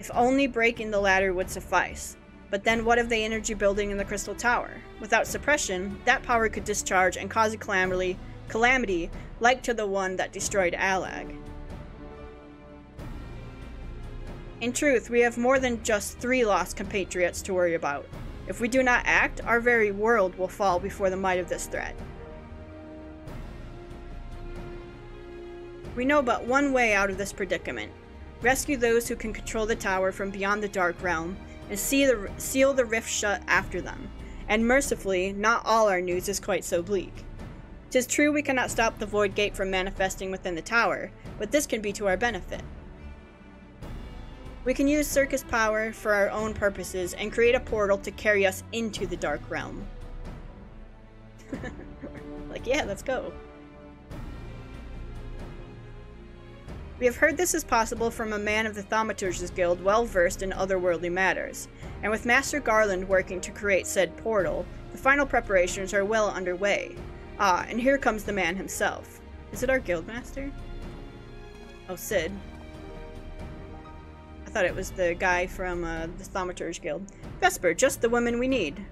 If only breaking the ladder would suffice. But then what of the energy building in the Crystal Tower? Without suppression, that power could discharge and cause a calamity like to the one that destroyed Alag. In truth, we have more than just 3 lost compatriots to worry about. If we do not act, our very world will fall before the might of this threat. We know but one way out of this predicament. Rescue those who can control the tower from beyond the Dark Realm, and seal the rift shut after them. And mercifully, not all our news is quite so bleak. 'Tis true we cannot stop the Void Gate from manifesting within the tower, but this can be to our benefit. We can use Syrcus power for our own purposes and create a portal to carry us into the Dark Realm. Like, yeah, let's go. We have heard this is possible from a man of the Thaumaturge's Guild well versed in otherworldly matters, and with Master Garland working to create said portal, the final preparations are well underway. Ah, and here comes the man himself. Is it our guildmaster? Oh, Sid. I thought it was the guy from the Thaumaturge Guild. Vesper, just the woman we need.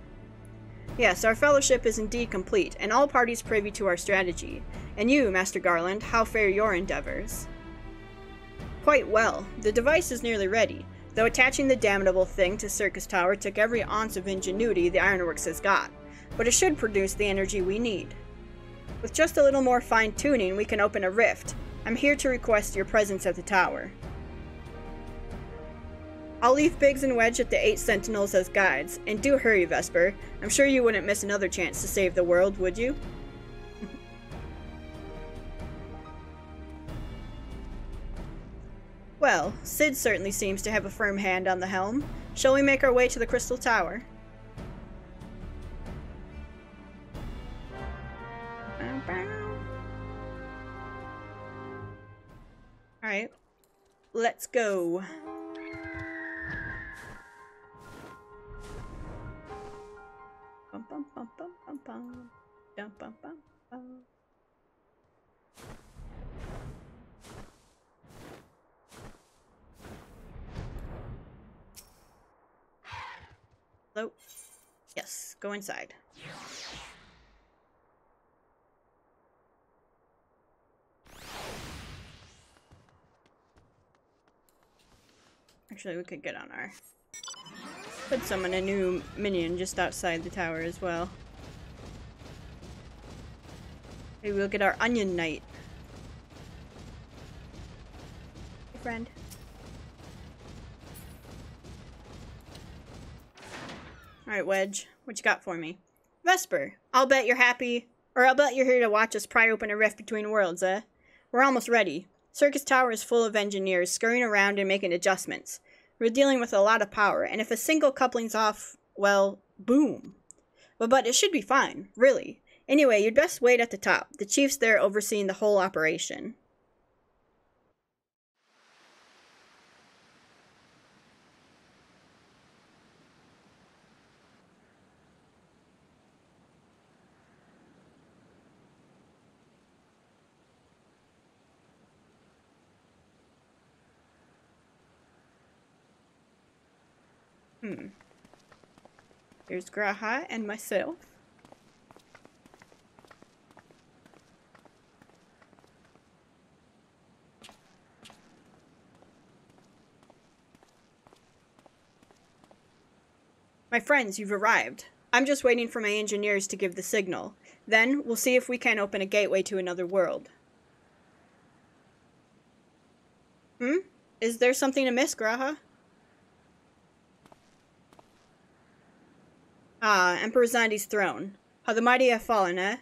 Yes, our fellowship is indeed complete, and all parties privy to our strategy. And you, Master Garland, how fare your endeavors? Quite well. The device is nearly ready, though attaching the damnable thing to Syrcus Tower took every ounce of ingenuity the Ironworks has got, but it should produce the energy we need. With just a little more fine-tuning, we can open a rift. I'm here to request your presence at the tower. I'll leave Biggs and Wedge at the 8 Sentinels as guides, and do hurry, Vesper. I'm sure you wouldn't miss another chance to save the world, would you? Well, Sid certainly seems to have a firm hand on the helm. Shall we make our way to the Crystal Tower? Alright, let's go. Bum, bum, bum, bum, bum, bum. Dum, bum, bum, bum. Hello? Yes, go inside. Actually, we could get on our... Could summon a new minion just outside the tower as well. Maybe we'll get our Onion Knight. Hey, friend. Alright, Wedge, what you got for me? Vesper, I'll bet you're happy, or I'll bet you're here to watch us pry open a rift between worlds, eh? We're almost ready. Syrcus Tower is full of engineers scurrying around and making adjustments. We're dealing with a lot of power, and if a single coupling's off, well, boom. But it should be fine, really. Anyway, you'd best wait at the top. The chief's there overseeing the whole operation. Here's Graha and myself. My friends, you've arrived. I'm just waiting for my engineers to give the signal. Then, we'll see if we can open a gateway to another world. Is there something amiss, Graha? Ah, Emperor Zandi's throne. How the mighty have fallen, eh?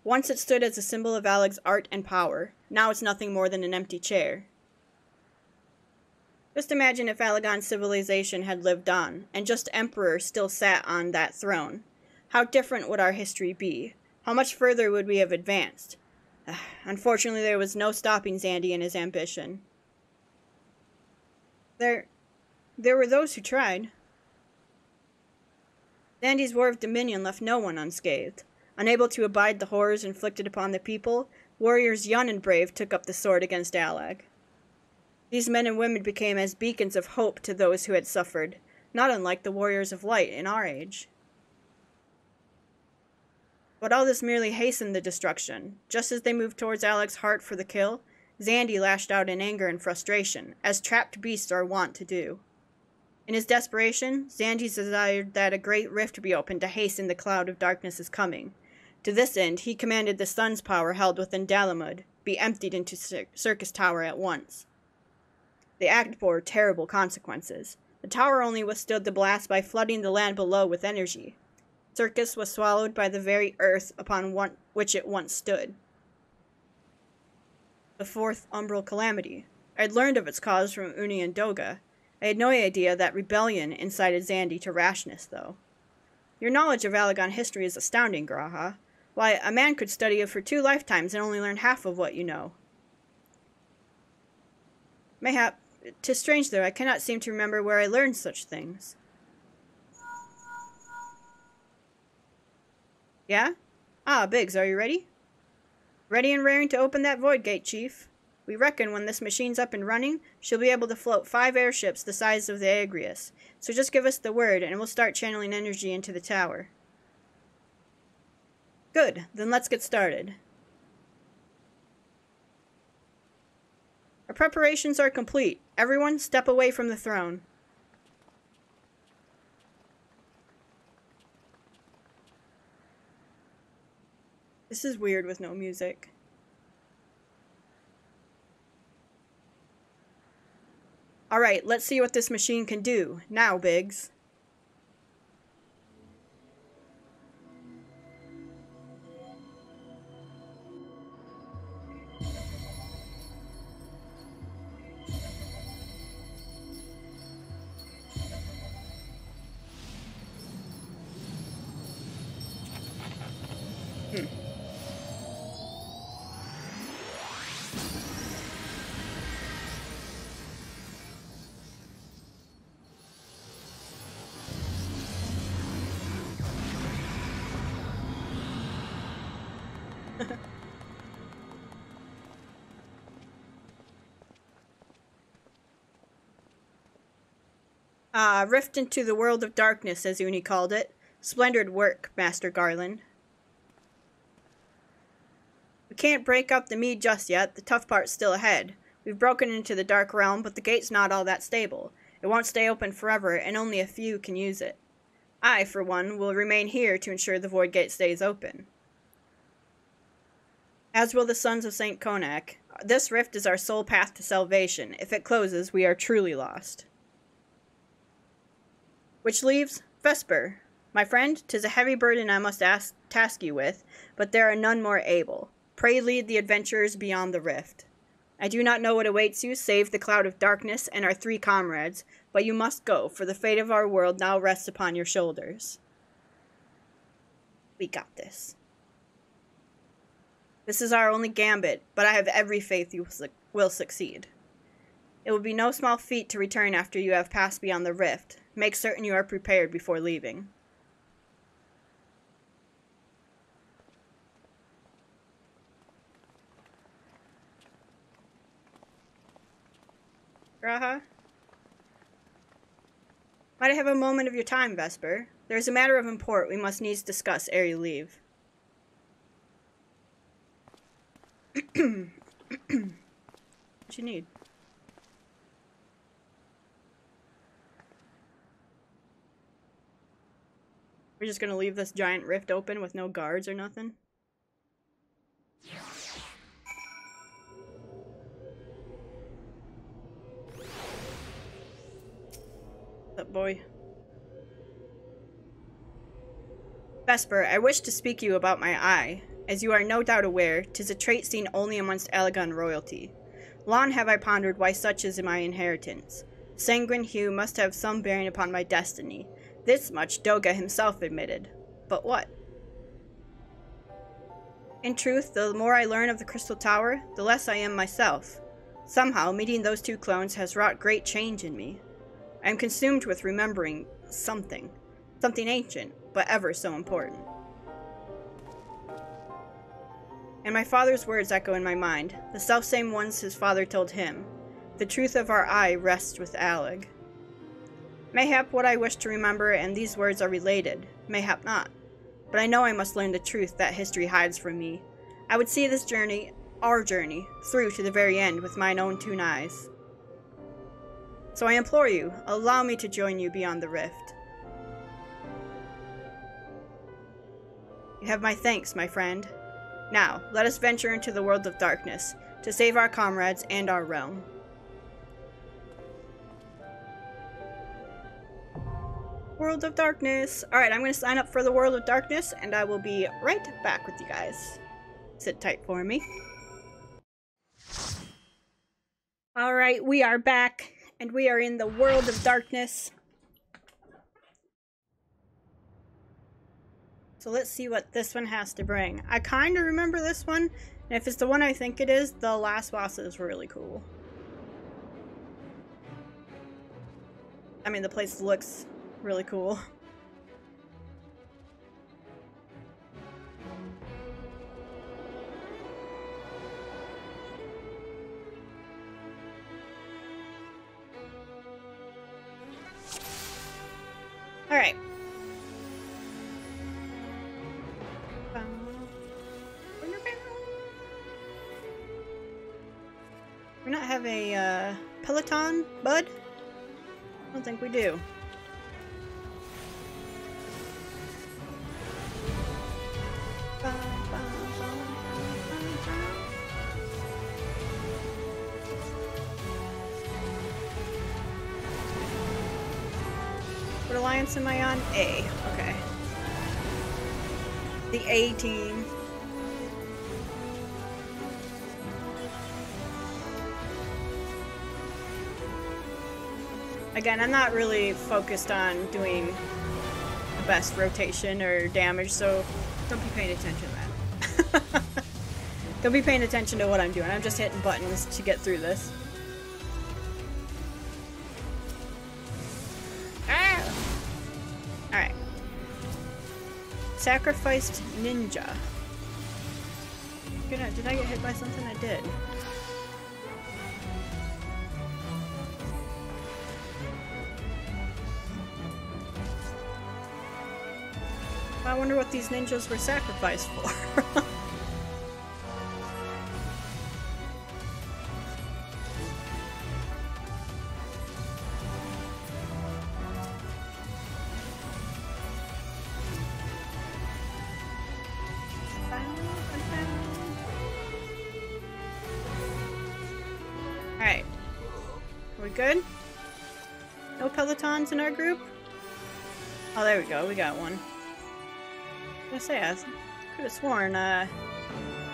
Once it stood as a symbol of Alag's art and power. Now it's nothing more than an empty chair. Just imagine if Alagon's civilization had lived on, and just Emperor still sat on that throne. How different would our history be? How much further would we have advanced? Unfortunately, there was no stopping Zandi and his ambition. There were those who tried. Zandi's War of Dominion left no one unscathed. Unable to abide the horrors inflicted upon the people, warriors young and brave took up the sword against Alag. These men and women became as beacons of hope to those who had suffered, not unlike the warriors of light in our age. But all this merely hastened the destruction. Just as they moved towards Alag's heart for the kill, Zandi lashed out in anger and frustration, as trapped beasts are wont to do. In his desperation, Zandi desired that a great rift be opened to hasten the cloud of darkness's coming. To this end, he commanded the sun's power held within Dalamud be emptied into Syrcus Tower at once. The act bore terrible consequences. The tower only withstood the blast by flooding the land below with energy. Syrcus was swallowed by the very earth upon which it once stood. The fourth umbral calamity. I had learned of its cause from Uni and Doga. I had no idea that rebellion incited Zandi to rashness, though. Your knowledge of Alagon history is astounding, Graha. Why, a man could study it for 2 lifetimes and only learn half of what you know. Mayhap, 'tis strange though, I cannot seem to remember where I learned such things. Yeah? Ah, Biggs, are you ready? Ready and raring to open that void gate, Chief. We reckon when this machine's up and running, she'll be able to float 5 airships the size of the Agrius. So just give us the word, and we'll start channeling energy into the tower. Good, then let's get started. Our preparations are complete. Everyone, step away from the throne. This is weird with no music. Alright, let's see what this machine can do. Now, Biggs. Rift into the world of darkness, as Uni called it. Splendid work, Master Garland. We can't break up the mead just yet. The tough part's still ahead. We've broken into the dark realm, but the gate's not all that stable. It won't stay open forever, and only a few can use it. I, for one, will remain here to ensure the void gate stays open. As will the sons of St. Konak. This rift is our sole path to salvation. If it closes, we are truly lost. Which leaves Vesper. My friend, 'tis a heavy burden I must task you with, but there are none more able. Pray lead the adventurers beyond the rift. I do not know what awaits you, save the cloud of darkness and our 3 comrades, but you must go, for the fate of our world now rests upon your shoulders. We got this. This is our only gambit, but I have every faith you will succeed. It will be no small feat to return after you have passed beyond the rift. Make certain you are prepared before leaving. Graha? Might I have a moment of your time, Vesper? There is a matter of import we must needs discuss ere you leave. What you need? We're just gonna leave this giant rift open with no guards or nothing? What's up, boy? Vesper, I wish to speak to you about my eye. As you are no doubt aware, 'tis a trait seen only amongst Alagon royalty. Long have I pondered why such is my inheritance. Sanguine hue must have some bearing upon my destiny. This much Doga himself admitted. But what? In truth, the more I learn of the Crystal Tower, the less I am myself. Somehow, meeting those 2 clones has wrought great change in me. I am consumed with remembering something. Something ancient, but ever so important. And my father's words echo in my mind, the selfsame ones his father told him. The truth of our eye rests with Alig. Mayhap what I wish to remember and these words are related, mayhap not. But I know I must learn the truth that history hides from me. I would see this journey, our journey, through to the very end with mine own 2 eyes. So I implore you, allow me to join you beyond the rift. You have my thanks, my friend. Now, let us venture into the world of darkness, to save our comrades and our realm. World of Darkness! Alright, I'm going to sign up for the World of Darkness, and I will be right back with you guys. Sit tight for me. Alright, we are back, and we are in the World of Darkness. So let's see what this one has to bring. I kind of remember this one, and if it's the one I think it is, the last boss is really cool. I mean, the place looks really cool. Alright. We not have a Peloton, bud? I don't think we do. What alliance am I on? A. Okay. The A team. Again, I'm not really focused on doing the best rotation or damage, so don't be paying attention to that. Don't be paying attention to what I'm doing. I'm just hitting buttons to get through this. Ah! Alright. Sacrificed ninja. Did I get hit by something? I did. I wonder what these ninjas were sacrificed for. Alright. Are we good? No Pelotons in our group? Oh, there we go. We got one. I was gonna say, I could have sworn,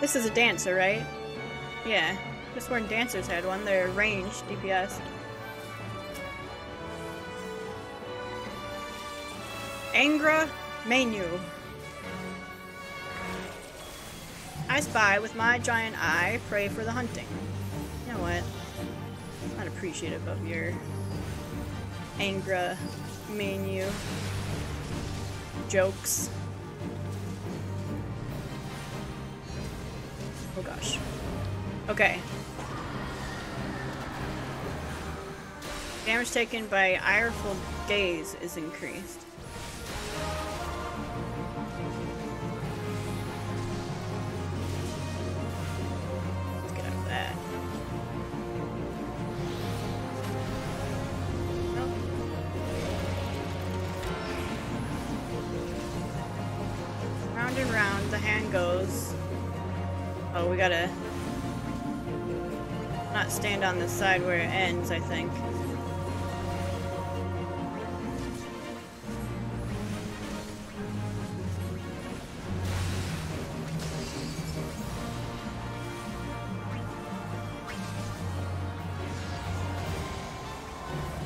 this is a dancer, right? Yeah. Just when dancers had one, they're ranged DPS. Angra menu. I spy with my giant eye, pray for the hunting. You know what? I'm not appreciative of your Angra menu jokes. Oh gosh. Okay. Damage taken by ireful gaze is increased. Let's get out of that. Oh. Round and round the hand goes. Oh, we gotta not stand on the side where it ends, I think.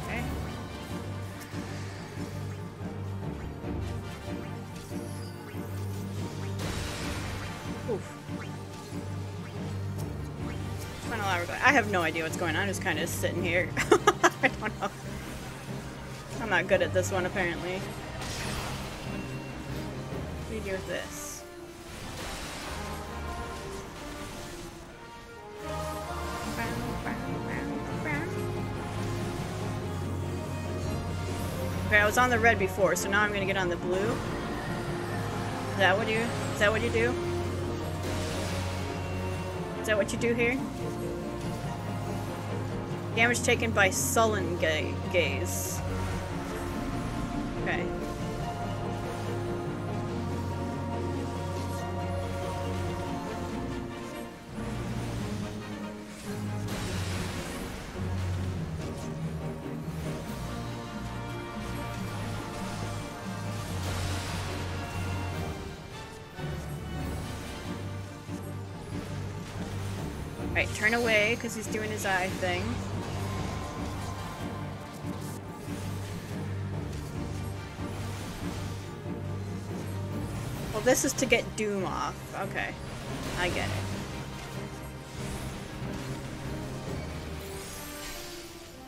Okay. Oof. I have no idea what's going on. I'm just kind of sitting here. I don't know. I'm not good at this one, apparently. What do you do with this? Okay, I was on the red before, so now I'm gonna get on the blue. Is that what you do? Is that what you do here? Damage taken by sullen gaze. Okay. Alright, turn away because he's doing his eye thing. Well, this is to get Doom off. Okay. I get it.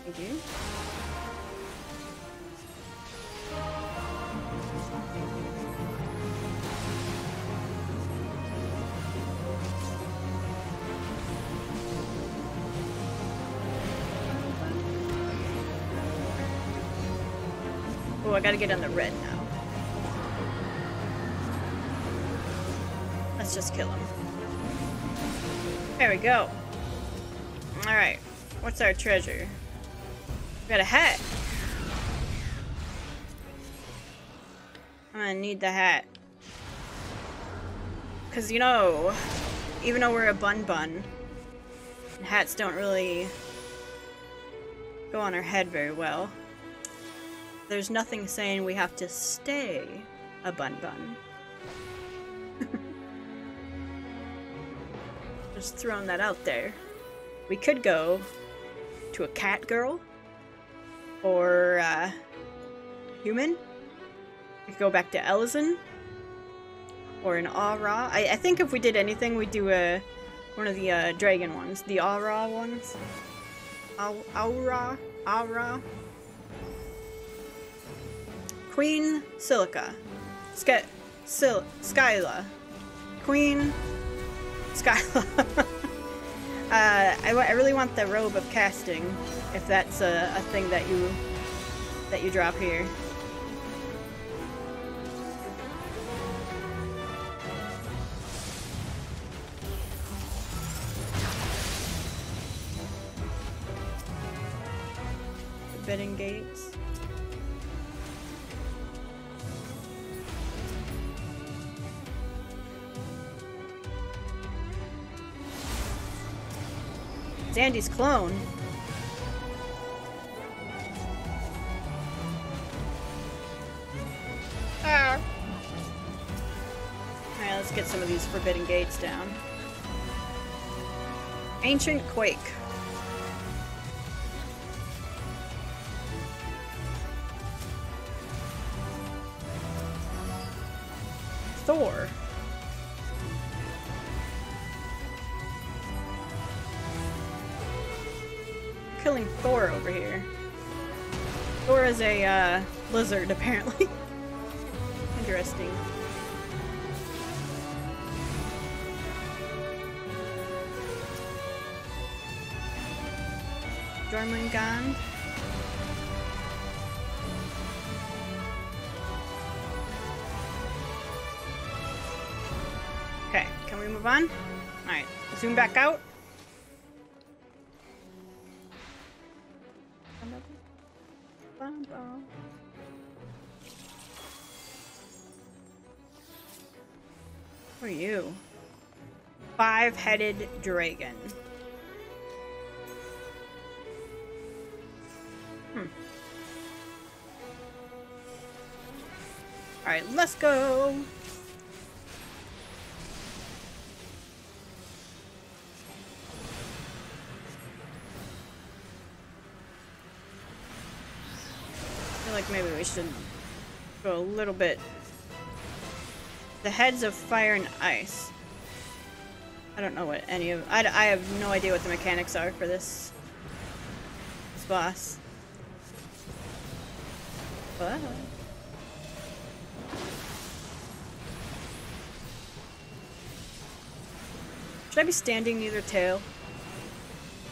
Thank you. Oh, I gotta get on the red now. Let's just kill him. There we go. Alright. What's our treasure? We got a hat. I'm gonna need the hat. Because, you know, even though we're a bun, hats don't really go on our head very well. There's nothing saying we have to stay a bun. Just throwing that out there. We could go to a cat girl or human. We could go back to Elizin or an Aura. I think if we did anything, we'd do one of the dragon ones, the Aura ones. Aura. Queen Silica. Skyla. Queen Skyla. I really want the robe of casting, if that's a thing that you drop here. Forbidden gates. Zandy's clone. Alright, let's get some of these forbidden gates down. Ancient Quake. Thor. Killing Thor over here. Thor is a lizard, apparently. Interesting. Jormungand. Okay, can we move on? Alright, zoom back out. Who are you? Five-headed dragon. Alright, let's go! I feel like maybe we should go a little bit. The heads of fire and ice. I don't know what any of... I have no idea what the mechanics are for this boss. But... should I be standing near the tail?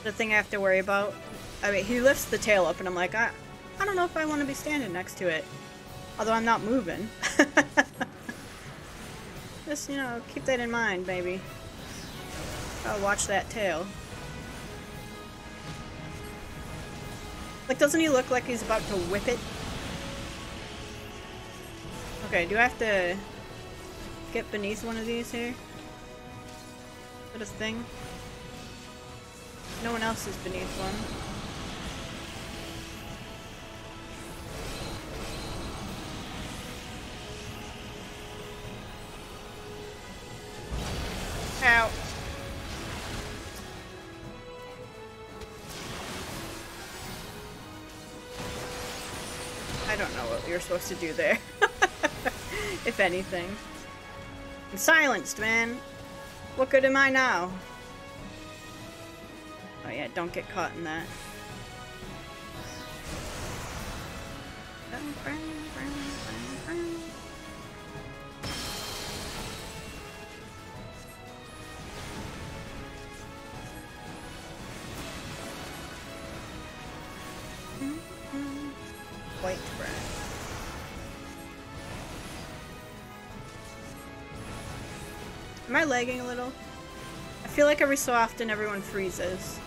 The thing I have to worry about? I mean, he lifts the tail up and I'm like, I don't know if I want to be standing next to it. Although I'm not moving. Just, you know, keep that in mind, baby. I'll watch that tail. Like, doesn't he look like he's about to whip it? Okay, do I have to get beneath one of these here? Is that a thing? No one else is beneath one. Ow. I don't know what we were supposed to do there. If anything. I'm silenced, man. What good am I now? Oh yeah, don't get caught in that. White bread. Am I lagging a little? I feel like every so often everyone freezes.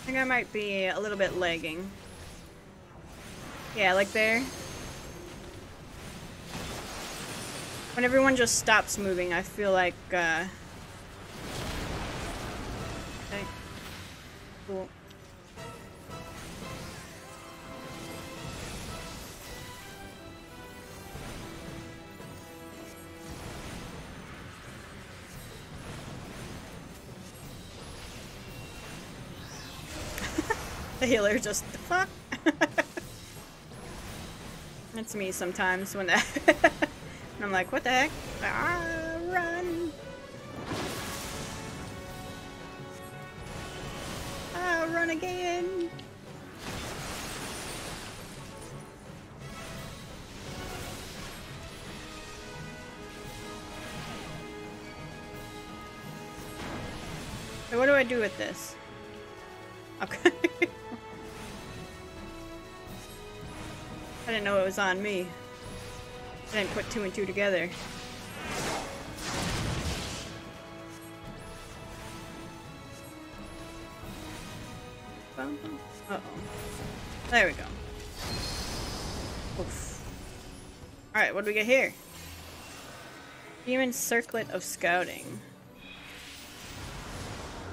I think I might be a little bit lagging. Yeah, like there. When everyone just stops moving, I feel like, okay. Cool. The healer just, the fuck? That's me sometimes when that and I'm like, what the heck? Ah, run! Ah, run again! So what do I do with this? Okay. I didn't know it was on me. I didn't put two and two together. Uh-oh. There we go. Oof. Alright, what do we get here? Demon Circlet of Scouting.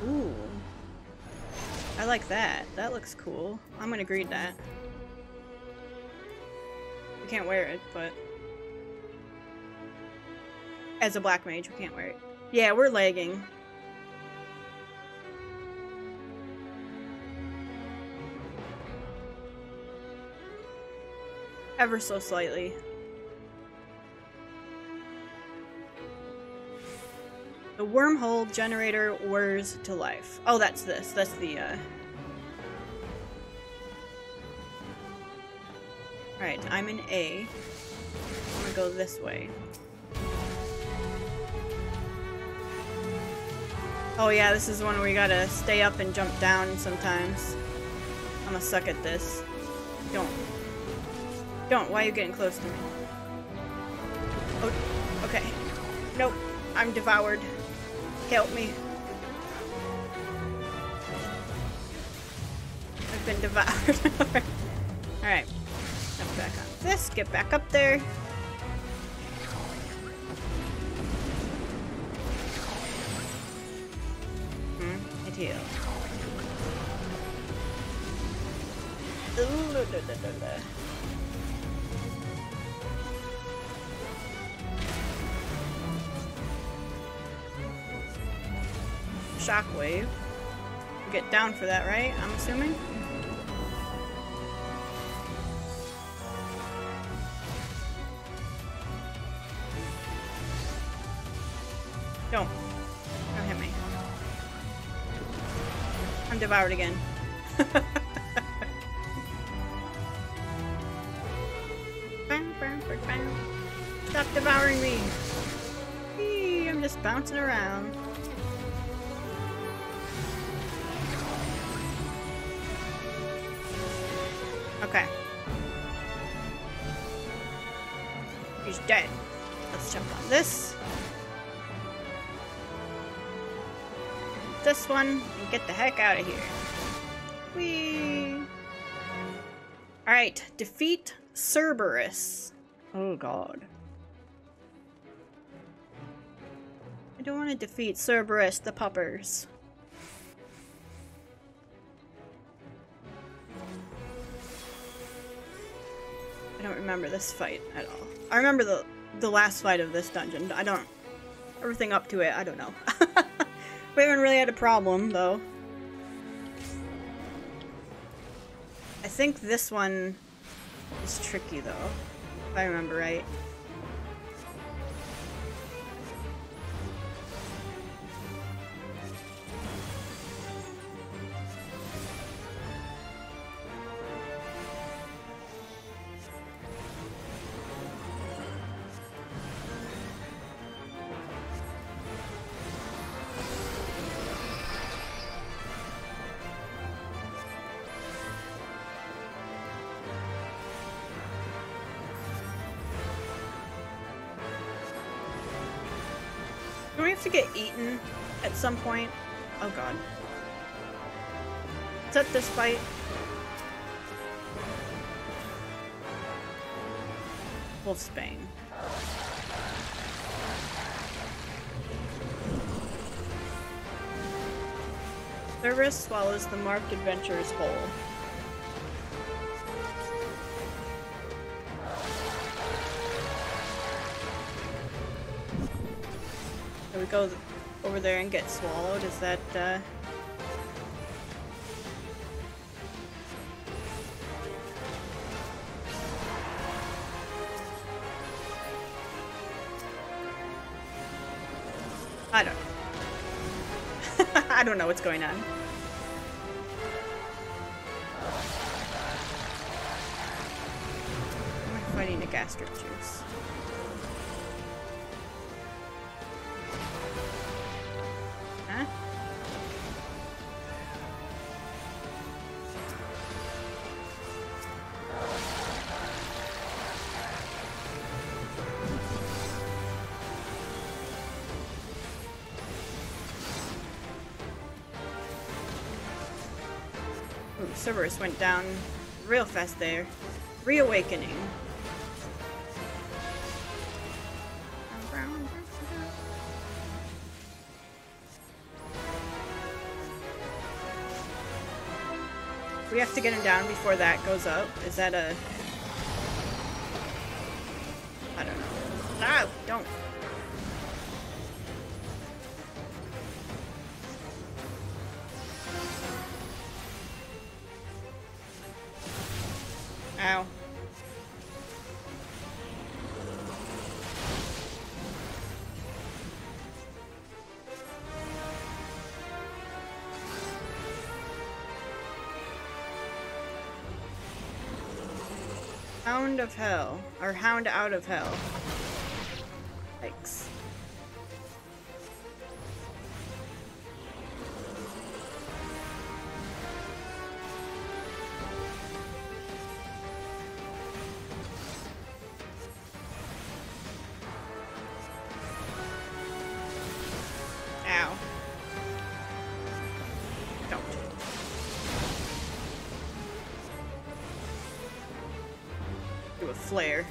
Ooh. I like that. That looks cool. I'm gonna greet that. I can't wear it, but... As a black mage, we can't wear it. Yeah, we're lagging. Ever so slightly. The wormhole generator whirs to life. Oh, that's this. That's the, Alright, I'm in A. I'm gonna go this way. Oh yeah, this is one where you gotta stay up and jump down sometimes. I'm gonna suck at this. Don't. Why are you getting close to me? Oh, okay. Nope. I'm devoured. Help me. I've been devoured. Alright. Jump back on this. Get back up there. It healed. Shockwave. You get down for that, right? I'm assuming? Don't hit me. I'm devoured again. Stop devouring me! Eee, I'm just bouncing around. Okay. He's dead. Let's jump on this. This one, and get the heck out of here. Whee! Alright, defeat Syrcus. Oh god. I don't want to defeat Syrcus the puppers. I don't remember this fight at all. I remember the last fight of this dungeon. I don't... Everything up to it, I don't know. We haven't really had a problem, though. I think this one is tricky, though. If I remember right. Do we have to get eaten at some point? Oh god. Is that this fight? Wolfsbane. Syrcus swallows the marked adventurers whole. So we go over there and get swallowed. Is that, I don't know. I don't know what's going on. I'm fighting a gastric juice. Huh? Ooh, Syrcus went down real fast there. Reawakening. We have to get him down before that goes up. Is that a... I don't know. No! Don't! Ow. Hound of Hell. Or Hound out of Hell. Yikes. Ow. Don't. Do a flare.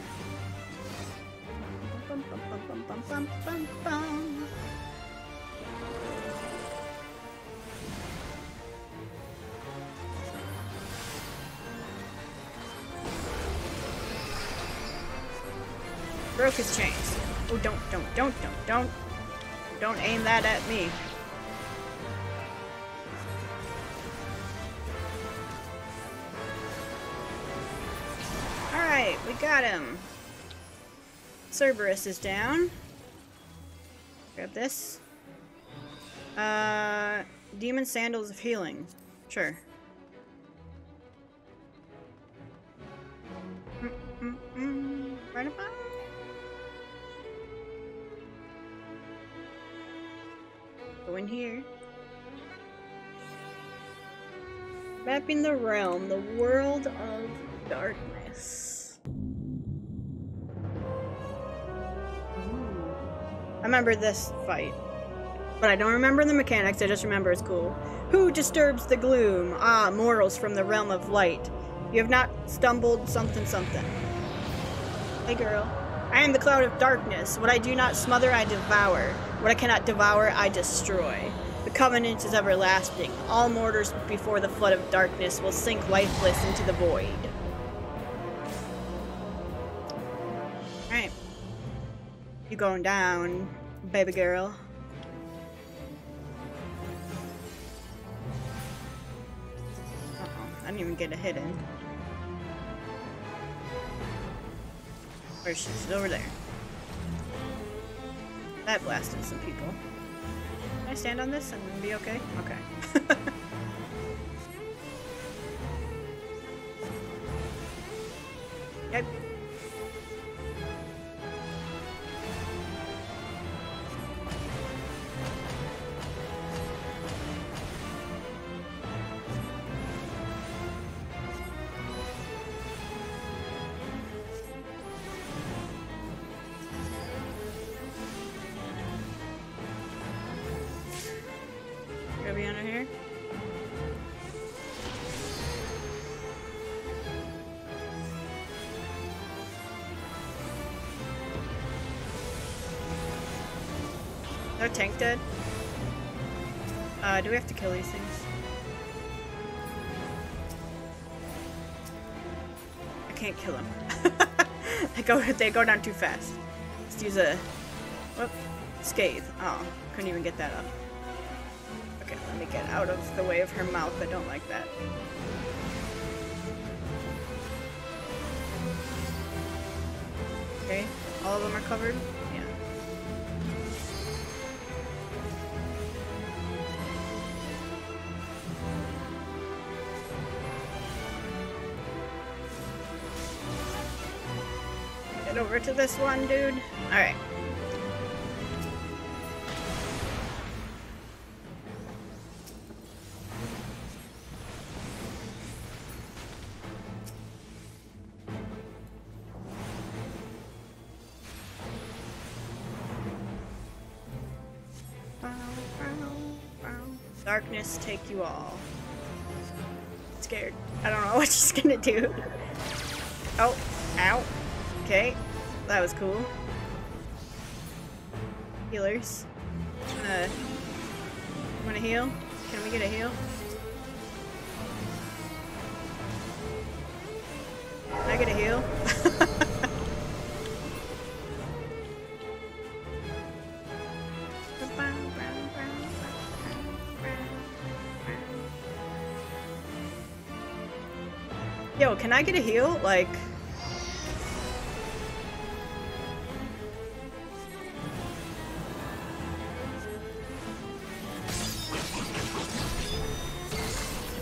Bum, bum, bum, bum, bum, bum, bum, bum. Broke his chains. Oh, don't aim that at me. Alright, we got him. Cerberus is down. Grab this. Demon Sandals of Healing. Sure. Right about. Go in here. Mapping the realm, the world of darkness. I remember this fight, but I don't remember the mechanics, I just remember it's cool. Who disturbs the gloom? Ah, mortals from the realm of light. You have not stumbled something something. Hey girl. I am the cloud of darkness. What I do not smother, I devour. What I cannot devour, I destroy. The covenant is everlasting. All mortals before the flood of darkness will sink lifeless into the void. Alright. You going down, baby girl. Uh-oh. I didn't even get a hit in. Where is she? She's over there. That blasted some people. Can I stand on this and be okay? Okay. Yep. Be under here. Is our tank dead? Do we have to kill these things? I can't kill them. They go down too fast. Let's use a whoop, scathe. Oh, couldn't even get that up. Okay, let me get out of the way of her mouth. I don't like that. Okay, all of them are covered? Yeah. Get over to this one, dude. Alright. Darkness take you all. Scared. I don't know what she's gonna do. Oh, ow. Okay, that was cool. Healers. Wanna heal? Can we get a heal? Can I get a heal? Yo, can I get a heal? Like...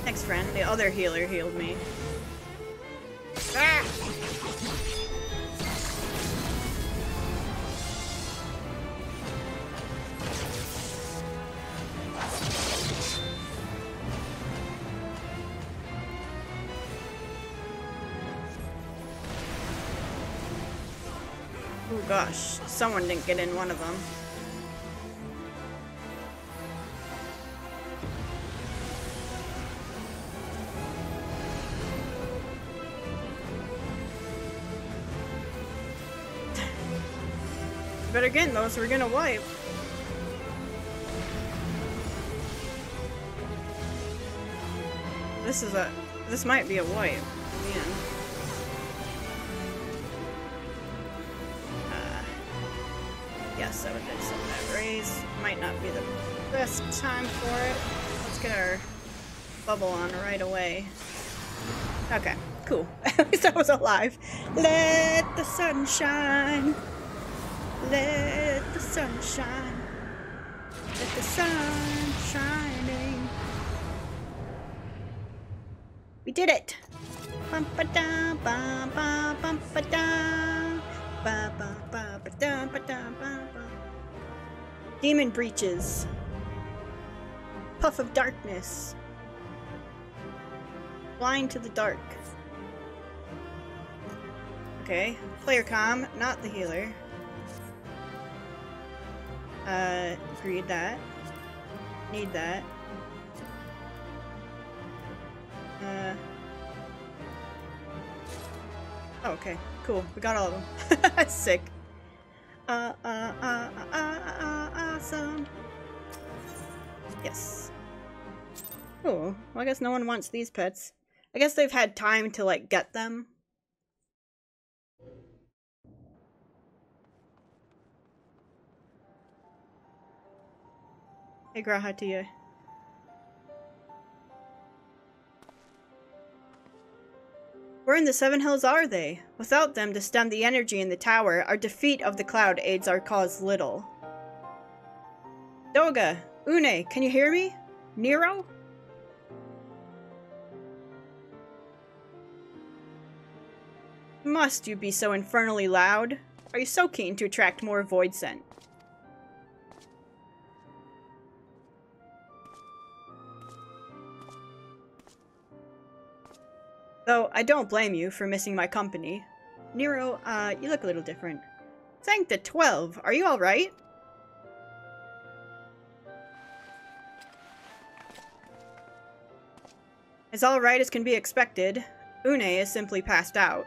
Thanks, friend. The other healer healed me. Ah! Oh gosh, someone didn't get in one of them. Better get in those, we're gonna wipe. This might be a wipe. Man. Yes, I would have some of that raise. Might not be the best time for it. Let's get our bubble on right away. Okay, cool. At least I was alive. Let the sun shine. Let the sun shine. Let the sun shining. We did it! Bum ba da bum ba bum ba da ba ba ba ba da ba da ba ba. Demon breaches. Puff of darkness. Blind to the dark. Okay, player comm, not the healer. Agreed that. Need that. Oh, okay, cool. We got all of them. Sick. Awesome. Yes. Oh, well, I guess no one wants these pets. I guess they've had time to, like, get them. Hey, Graha to you. Where in the Seven Hills are they? Without them to stem the energy in the tower, our defeat of the cloud aids our cause little. Doga! Une, can you hear me? Nero? Must you be so infernally loud? Are you so keen to attract more void scent? Though, I don't blame you for missing my company. Nero, you look a little different. Thank the 12. Are you alright? As alright as can be expected. Une is simply passed out.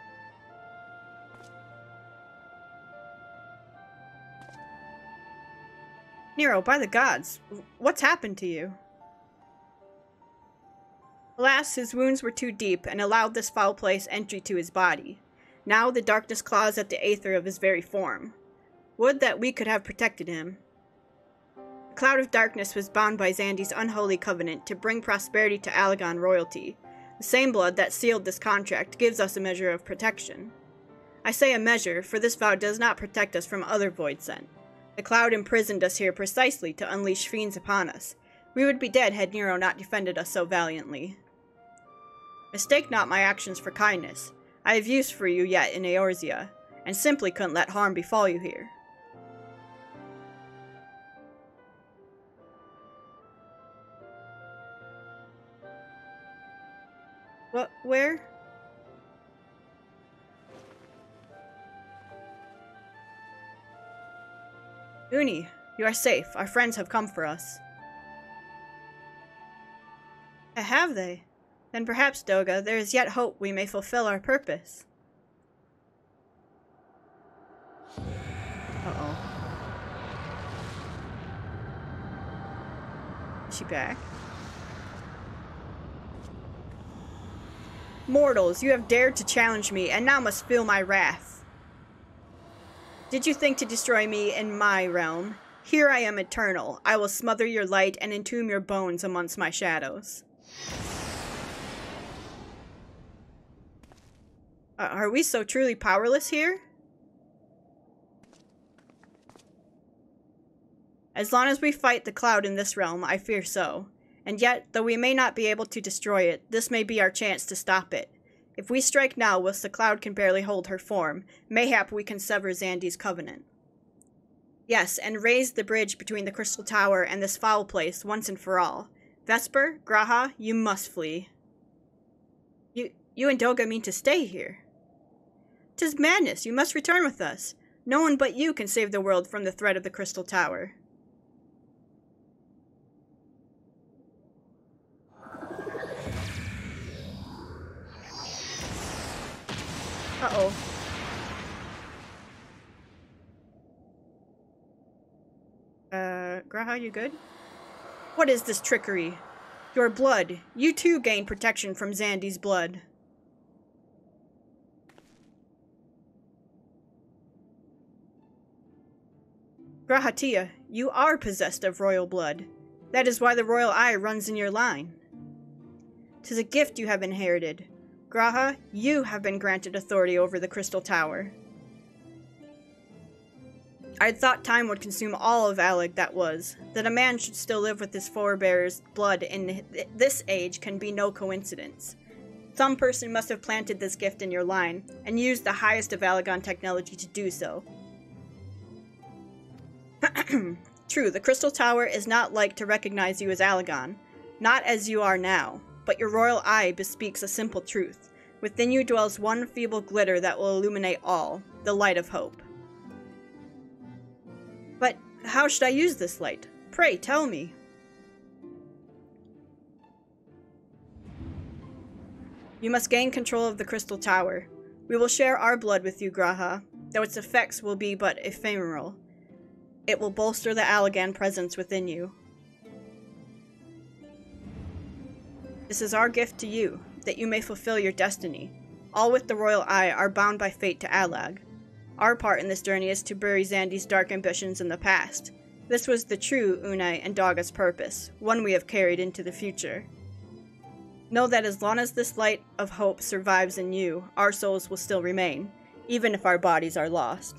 Nero, by the gods, what's happened to you? Alas, his wounds were too deep and allowed this foul place entry to his body. Now the darkness claws at the aether of his very form. Would that we could have protected him. The cloud of darkness was bound by Xandi's unholy covenant to bring prosperity to Alagon royalty. The same blood that sealed this contract gives us a measure of protection. I say a measure, for this vow does not protect us from other void scent. The cloud imprisoned us here precisely to unleash fiends upon us. We would be dead had Nero not defended us so valiantly. Mistake not my actions for kindness. I have use for you yet in Eorzea, and simply couldn't let harm befall you here. What? Where? Uni, you are safe. Our friends have come for us. Have they? Then perhaps, Doga, there is yet hope we may fulfill our purpose. Uh-oh. Is she back? Mortals, you have dared to challenge me, and now must feel my wrath. Did you think to destroy me in my realm? Here I am eternal. I will smother your light and entomb your bones amongst my shadows. Are we so truly powerless here? As long as we fight the cloud in this realm, I fear so. And yet, though we may not be able to destroy it, this may be our chance to stop it. If we strike now whilst the cloud can barely hold her form, mayhap we can sever Xandi's covenant. Yes, and raise the bridge between the Crystal Tower and this foul place once and for all. Vesper, Graha, you must flee. You and Doga mean to stay here? 'Tis madness, you must return with us. No one but you can save the world from the threat of the Crystal Tower. Uh-oh. Graha, you good? What is this trickery? Your blood. You too gain protection from Xandi's blood. Grahatia, you are possessed of royal blood. That is why the royal eye runs in your line. 'Tis a gift you have inherited. Graha, you have been granted authority over the Crystal Tower. I had thought time would consume all of Alec that was. That a man should still live with his forebear's blood in this age can be no coincidence. Some person must have planted this gift in your line, and used the highest of Alagon technology to do so. True, the Crystal Tower is not like to recognize you as Alagon, not as you are now, but your royal eye bespeaks a simple truth. Within you dwells one feeble glitter that will illuminate all, the light of hope. But how should I use this light? Pray, tell me. You must gain control of the Crystal Tower. We will share our blood with you, Graha, though its effects will be but ephemeral. It will bolster the Alagan presence within you. This is our gift to you, that you may fulfill your destiny. All with the Royal Eye are bound by fate to Alag. Our part in this journey is to bury Xandi's dark ambitions in the past. This was the true Unai and Daga's purpose, one we have carried into the future. Know that as long as this light of hope survives in you, our souls will still remain, even if our bodies are lost.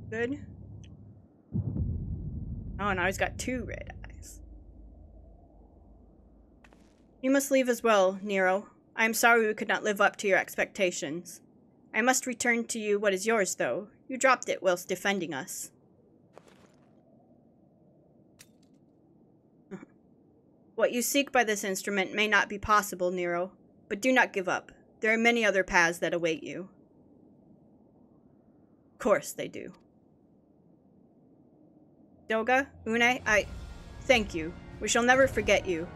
Good. Oh, now he's got 2 red eyes. You must leave as well, Nero. I am sorry we could not live up to your expectations. I must return to you what is yours, though. You dropped it whilst defending us. What you seek by this instrument may not be possible, Nero, but do not give up. There are many other paths that await you. Of course they do. Doga, Unai, thank you. We shall never forget you.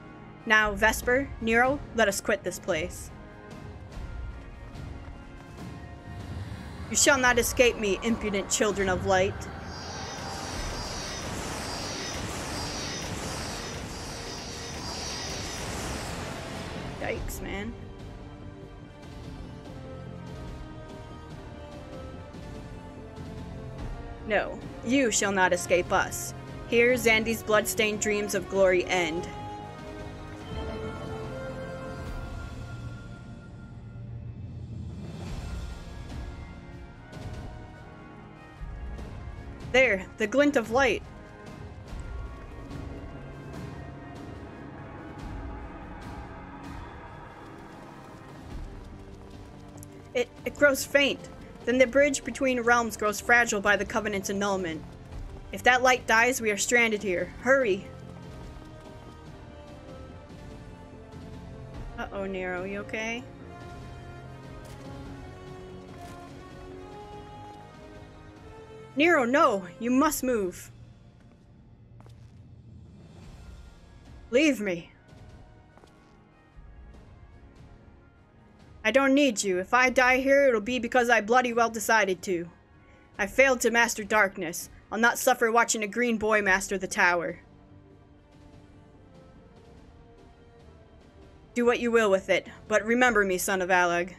Now, Vesper, Nero, let us quit this place. You shall not escape me, impudent children of light. Yikes, man. No, you shall not escape us. Here, Xandi's blood-stained dreams of glory end. There, the glint of light. It grows faint. Then the bridge between realms grows fragile by the Covenant's annulment. If that light dies, we are stranded here. Hurry! Uh-oh, Nero, you okay? Nero, no! You must move! Leave me! I don't need you. If I die here, it'll be because I bloody well decided to. I failed to master darkness. I'll not suffer watching a green boy master the tower. Do what you will with it, but remember me, son of Alag.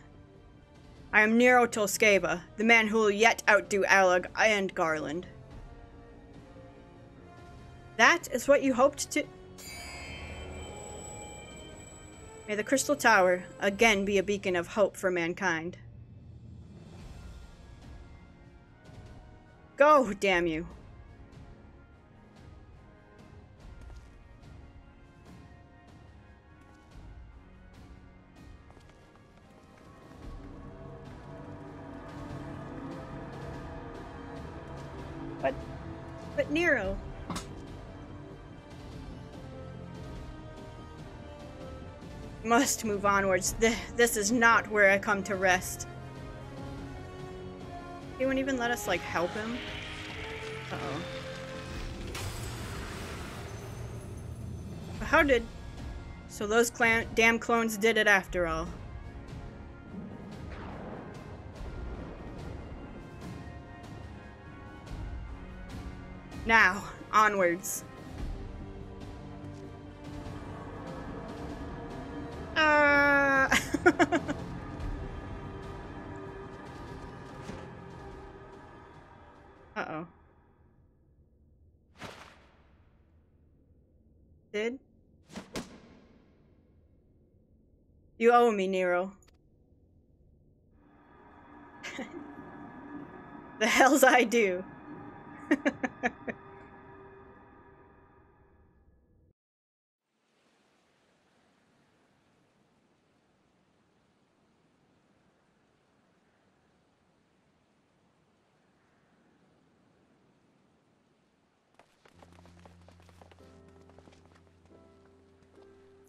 I am Nero Tolskeva, the man who will yet outdo Alag and Garland. That is what you hoped to... May the Crystal Tower again be a beacon of hope for mankind. Go, damn you. But Nero... Must move onwards. This is not where I come to rest. He wouldn't even let us, like, help him? Uh-oh. But how did... So those damn clones did it after all. Now, onwards. Uh-oh. Did? You owe me, Nero. The hells I do.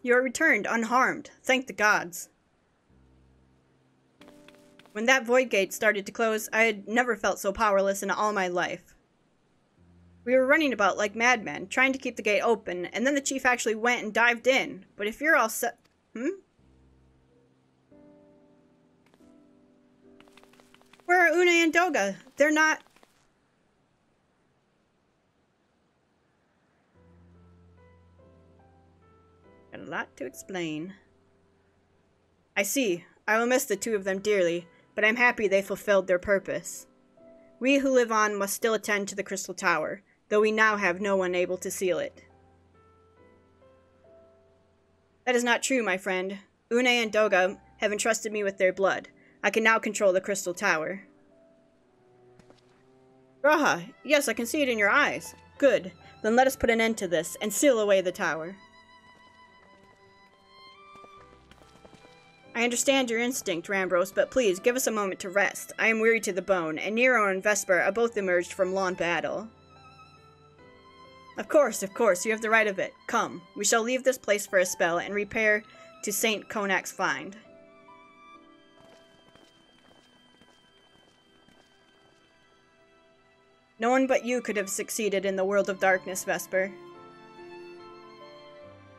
You are returned unharmed. Thank the gods. When that void gate started to close, I had never felt so powerless in all my life. We were running about like madmen, trying to keep the gate open, and then the chief actually went and dived in. But if you're all set... Where are Une and Doga? They're not... Got a lot to explain. I see. I will miss the two of them dearly, but I'm happy they fulfilled their purpose. We who live on must still attend to the Crystal Tower, though we now have no one able to seal it. That is not true, my friend. Une and Doga have entrusted me with their blood. I can now control the Crystal Tower. Raha, yes, I can see it in your eyes. Good. Then let us put an end to this, and seal away the tower. I understand your instinct, Rambros, but please, give us a moment to rest. I am weary to the bone, and Nero and Vesper are both emerged from long battle. Of course, you have the right of it. Come, we shall leave this place for a spell and repair to St. Konak's Find. No one but you could have succeeded in the world of darkness, Vesper.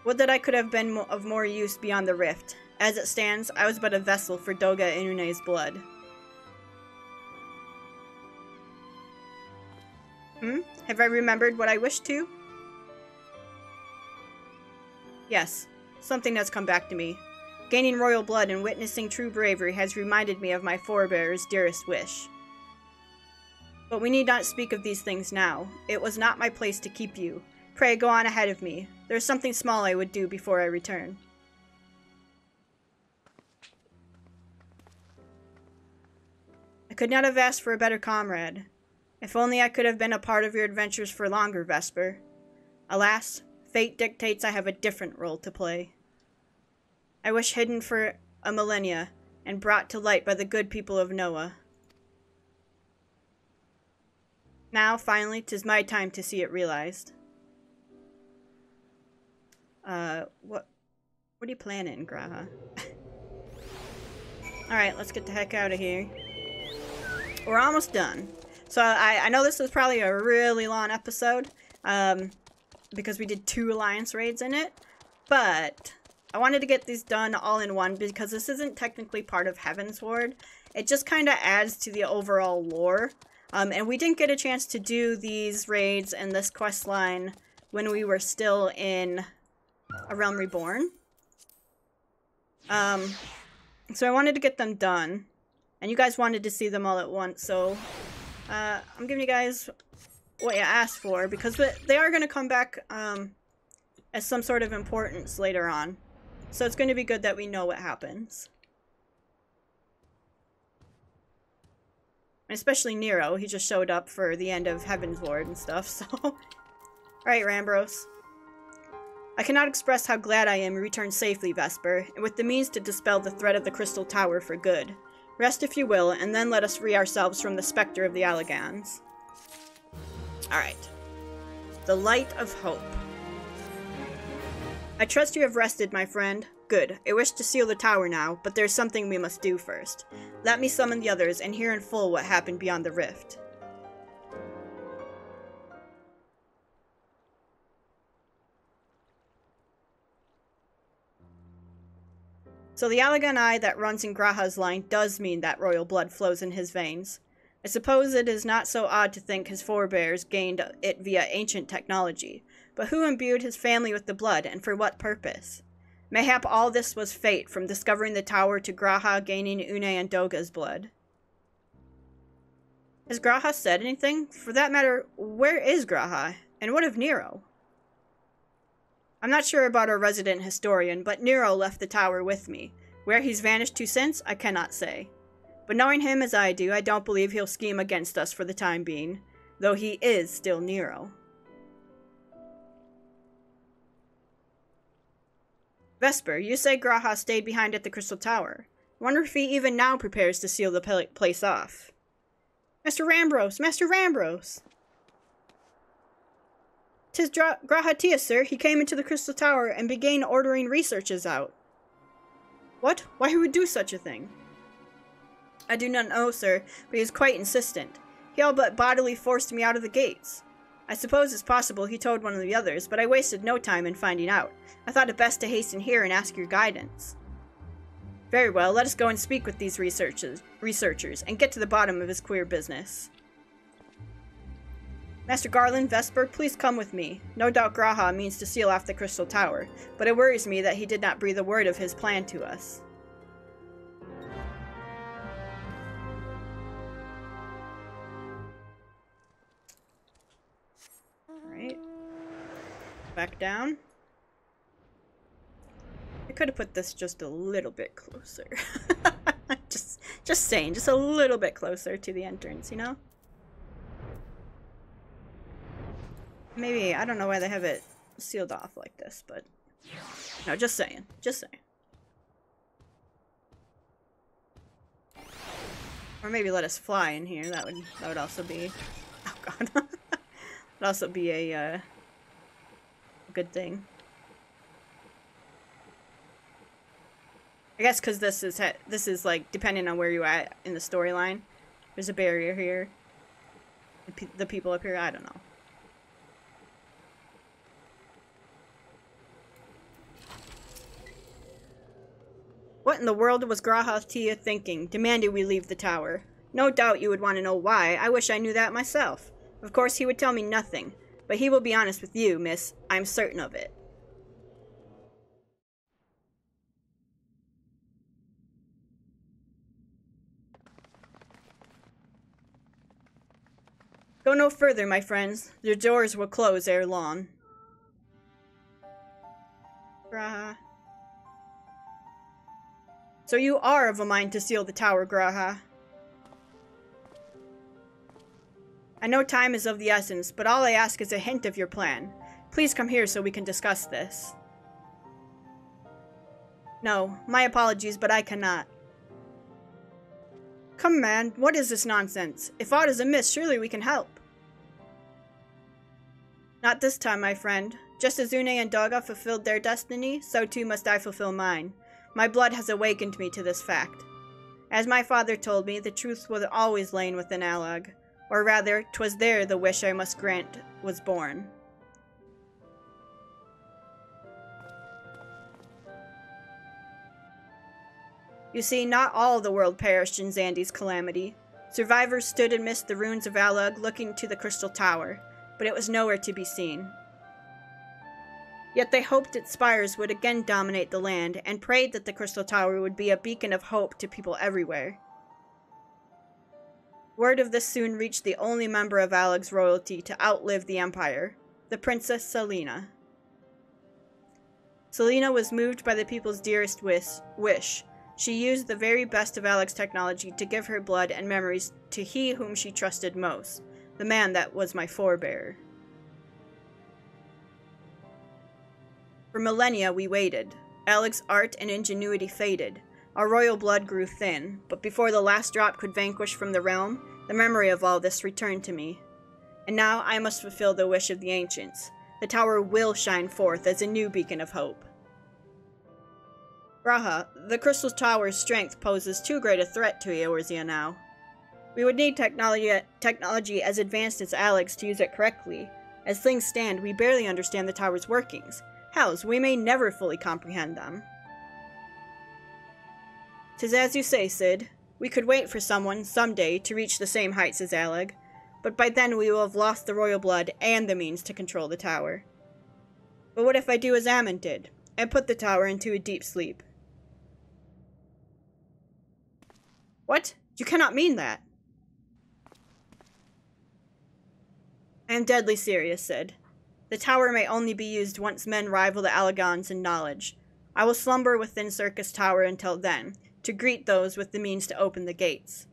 Would that I could have been of more use beyond the rift. As it stands, I was but a vessel for Doga and Une's blood. Have I remembered what I wished to? Yes, something has come back to me. Gaining royal blood and witnessing true bravery has reminded me of my forebear's dearest wish. But we need not speak of these things now. It was not my place to keep you. Pray go on ahead of me. There is something small I would do before I return. I could not have asked for a better comrade. If only I could have been a part of your adventures for longer, Vesper. Alas, fate dictates I have a different role to play. I wish hidden for a millennia, and brought to light by the good people of Noah. Now, finally, 'tis my time to see it realized. What are you planning, Graha? Alright, let's get the heck out of here. We're almost done. So I know this was probably a really long episode, because we did 2 alliance raids in it, but I wanted to get these done all in one because this isn't technically part of Heavensward. It just kind of adds to the overall lore. And we didn't get a chance to do these raids and this quest line when we were still in A Realm Reborn. So I wanted to get them done. And you guys wanted to see them all at once, so I'm giving you guys what you asked for, because they are going to come back as some sort of importance later on. So it's going to be good that we know what happens. And especially Nero, he just showed up for the end of Heavensward and stuff, so... Alright, Rambros. I cannot express how glad I am you returned safely, Vesper, and with the means to dispel the threat of the Crystal Tower for good. Rest if you will, and then let us free ourselves from the specter of the Allagans. Alright. The Light of Hope. I trust you have rested, my friend. Good. I wish to seal the tower now, but there's something we must do first. Let me summon the others and hear in full what happened beyond the rift. So the Allagan eye that runs in Graha's line does mean that royal blood flows in his veins. I suppose it is not so odd to think his forebears gained it via ancient technology, but who imbued his family with the blood, and for what purpose? Mayhap all this was fate, from discovering the tower to Graha gaining Une and Doga's blood. Has Graha said anything? For that matter, where is Graha? And what of Nero? I'm not sure about our resident historian, but Nero left the tower with me. Where he's vanished to since, I cannot say. But knowing him as I do, I don't believe he'll scheme against us for the time being, though he is still Nero. Vesper, you say Graha stayed behind at the Crystal Tower. Wonder if he even now prepares to seal the place off. Master Rambros! Master Rambros! 'Tis Graha, sir. He came into the Crystal Tower and began ordering researches out. What? Why he would do such a thing? I do not know, sir, but he is quite insistent. He all but bodily forced me out of the gates. I suppose it's possible he told one of the others, but I wasted no time in finding out. I thought it best to hasten here and ask your guidance. Very well, let us go and speak with these researchers and get to the bottom of his queer business. Master Garland, Vesper, please come with me. No doubt Graha means to seal off the Crystal Tower, but it worries me that he did not breathe a word of his plan to us. Alright. Back down. I could have put this just a little bit closer. just saying, just a little bit closer to the entrance, you know? Maybe, I don't know why they have it sealed off like this, but... No, just saying. Just saying. Or maybe let us fly in here. That would also be... Oh god. Would also be a good thing. I guess because this is like, depending on where you're at in the storyline, there's a barrier here. The people up here, I don't know. What in the world was Graha Tia thinking, demanding we leave the tower? No doubt you would want to know why. I wish I knew that myself. Of course, he would tell me nothing, but he will be honest with you, miss. I'm certain of it. Go no further, my friends. The doors will close ere long. Graha. So you are of a mind to seal the tower, Graha. I know time is of the essence, but all I ask is a hint of your plan. Please come here so we can discuss this. No, my apologies, but I cannot. Come, man, what is this nonsense? If aught is amiss, surely we can help. Not this time, my friend. Just as Une and Doga fulfilled their destiny, so too must I fulfill mine. My blood has awakened me to this fact. As my father told me, the truth was always lain within Allag. Or rather, 'twas there the wish I must grant was born. You see, not all the world perished in Xandi's calamity. Survivors stood amidst the ruins of Alag looking to the Crystal Tower, but it was nowhere to be seen. Yet they hoped its spires would again dominate the land, and prayed that the Crystal Tower would be a beacon of hope to people everywhere. Word of this soon reached the only member of Alag's royalty to outlive the Empire, the Princess Selena. Selena was moved by the people's dearest wish. She used the very best of Alag's technology to give her blood and memories to he whom she trusted most, the man that was my forebearer. For millennia we waited. Alag's art and ingenuity faded. Our royal blood grew thin, but before the last drop could vanquish from the realm, the memory of all this returned to me. And now I must fulfill the wish of the ancients. The tower will shine forth as a new beacon of hope. Graha, the Crystal Tower's strength poses too great a threat to Eorzea now. We would need technology as advanced as Alag's to use it correctly. As things stand, we barely understand the tower's workings. Hells, we may never fully comprehend them. 'Tis as you say, Sid. We could wait for someone, someday, to reach the same heights as Alag, but by then we will have lost the royal blood and the means to control the tower. But what if I do as Ammon did, and put the tower into a deep sleep? What? You cannot mean that. I am deadly serious, Sid. The tower may only be used once men rival the Alagons in knowledge. I will slumber within Syrcus Tower until then, to greet those with the means to open the gates.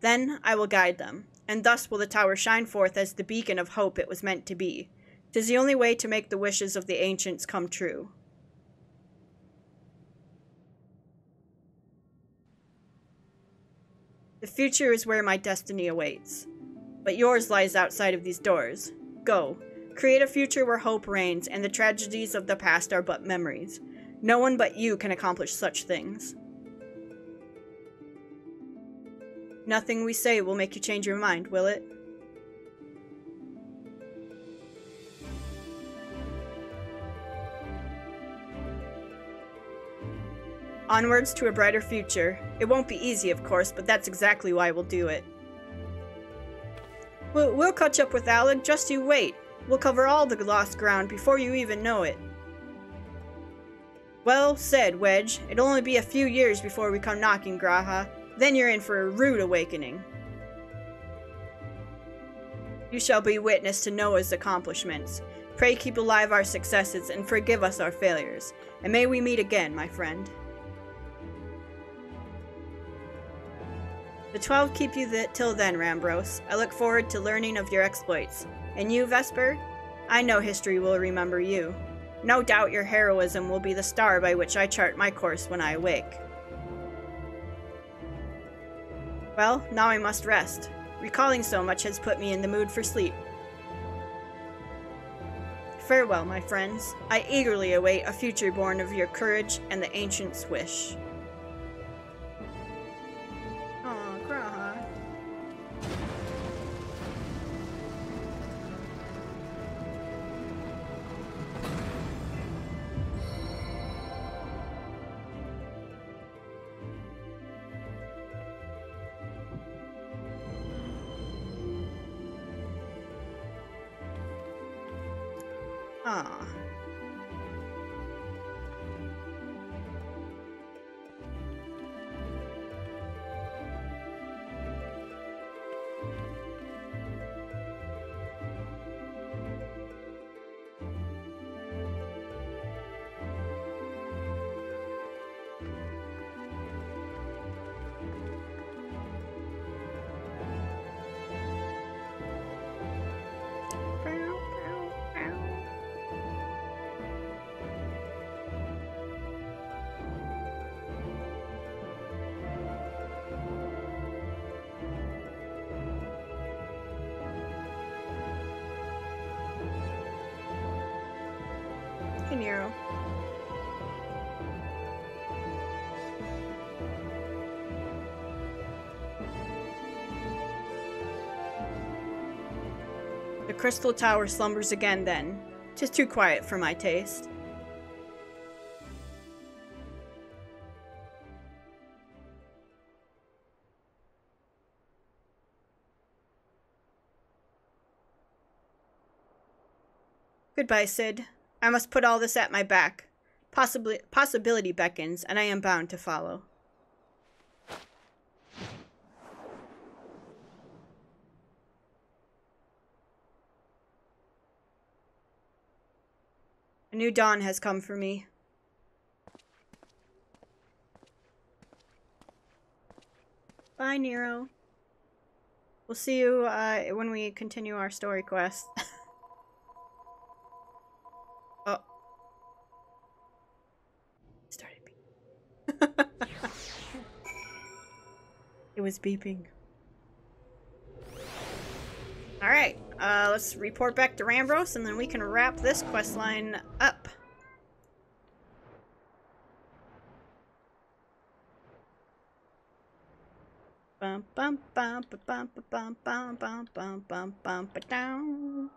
Then I will guide them, and thus will the tower shine forth as the beacon of hope it was meant to be. 'Tis the only way to make the wishes of the ancients come true. The future is where my destiny awaits, but yours lies outside of these doors. Go. Create a future where hope reigns and the tragedies of the past are but memories. No one but you can accomplish such things. Nothing we say will make you change your mind, will it? Onwards to a brighter future. It won't be easy, of course, but that's exactly why we'll do it. We'll catch up with Alag, just you wait. We'll cover all the lost ground before you even know it. Well said, Wedge. It'll only be a few years before we come knocking, Graha. Then you're in for a rude awakening. You shall be witness to Noah's accomplishments. Pray keep alive our successes and forgive us our failures. And may we meet again, my friend. The 12 keep you till then, Rambros. I look forward to learning of your exploits. And you, Vesper? I know history will remember you. No doubt your heroism will be the star by which I chart my course when I awake. Well, now I must rest. Recalling so much has put me in the mood for sleep. Farewell, my friends. I eagerly await a future born of your courage and the ancients' wish. Aw, Graha. Ah. Nero. The Crystal Tower slumbers again then. 'Tis too quiet for my taste. Goodbye, Sid. I must put all this at my back. Possibility beckons, and I am bound to follow. A new dawn has come for me. Bye, Nero. We'll see you when we continue our story quest. Oh. It started beeping. It was beeping. Alright, let's report back to Rambros and then we can wrap this quest line up. Bum bum bum bum bum bum bum bum bum bum down.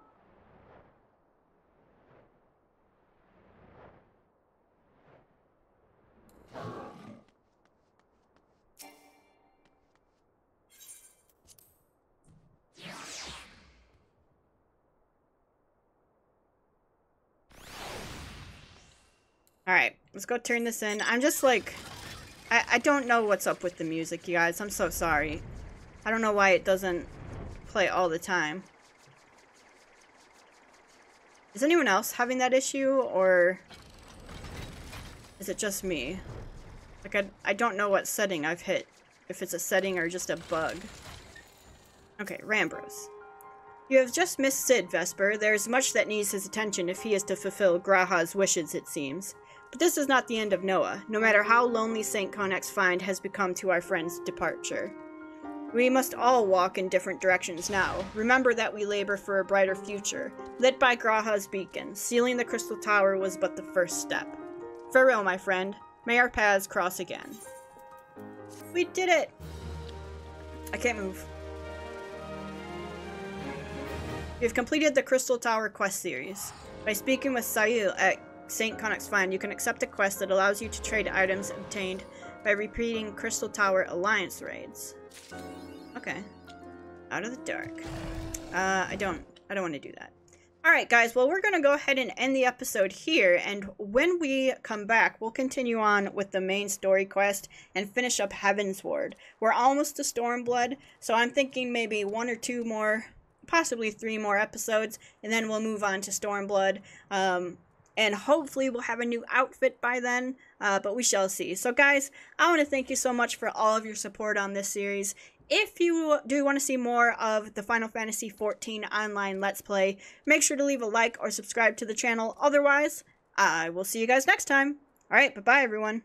Alright, let's go turn this in. I'm just like... I don't know what's up with the music, you guys. I'm so sorry. I don't know why it doesn't play all the time. Is anyone else having that issue, or is it just me? Like, I don't know what setting I've hit. If it's a setting or just a bug. Okay, Rambros. You have just missed Sid, Vesper. There is much that needs his attention if he is to fulfill Graha's wishes, it seems. But this is not the end of Noah, no matter how lonely St. Connex's find has become to our friend's departure. We must all walk in different directions now. Remember that we labor for a brighter future, lit by Graha's beacon. Sealing the Crystal Tower was but the first step. Farewell, my friend. May our paths cross again. We did it! I can't move. We have completed the Crystal Tower quest series. By speaking with Sail at St. Connex's Find, you can accept a quest that allows you to trade items obtained by repeating Crystal Tower Alliance raids. Okay. Out of the dark. I don't want to do that. Alright guys, well we're gonna go ahead and end the episode here, and when we come back, we'll continue on with the main story quest and finish up Heavensward. We're almost to Stormblood, so I'm thinking maybe 1 or 2 more, possibly 3 more episodes, and then we'll move on to Stormblood. And hopefully we'll have a new outfit by then, but we shall see. So guys, I want to thank you so much for all of your support on this series. If you do want to see more of the Final Fantasy XIV Online Let's Play, make sure to leave a like or subscribe to the channel. Otherwise, I will see you guys next time. Alright, bye-bye everyone.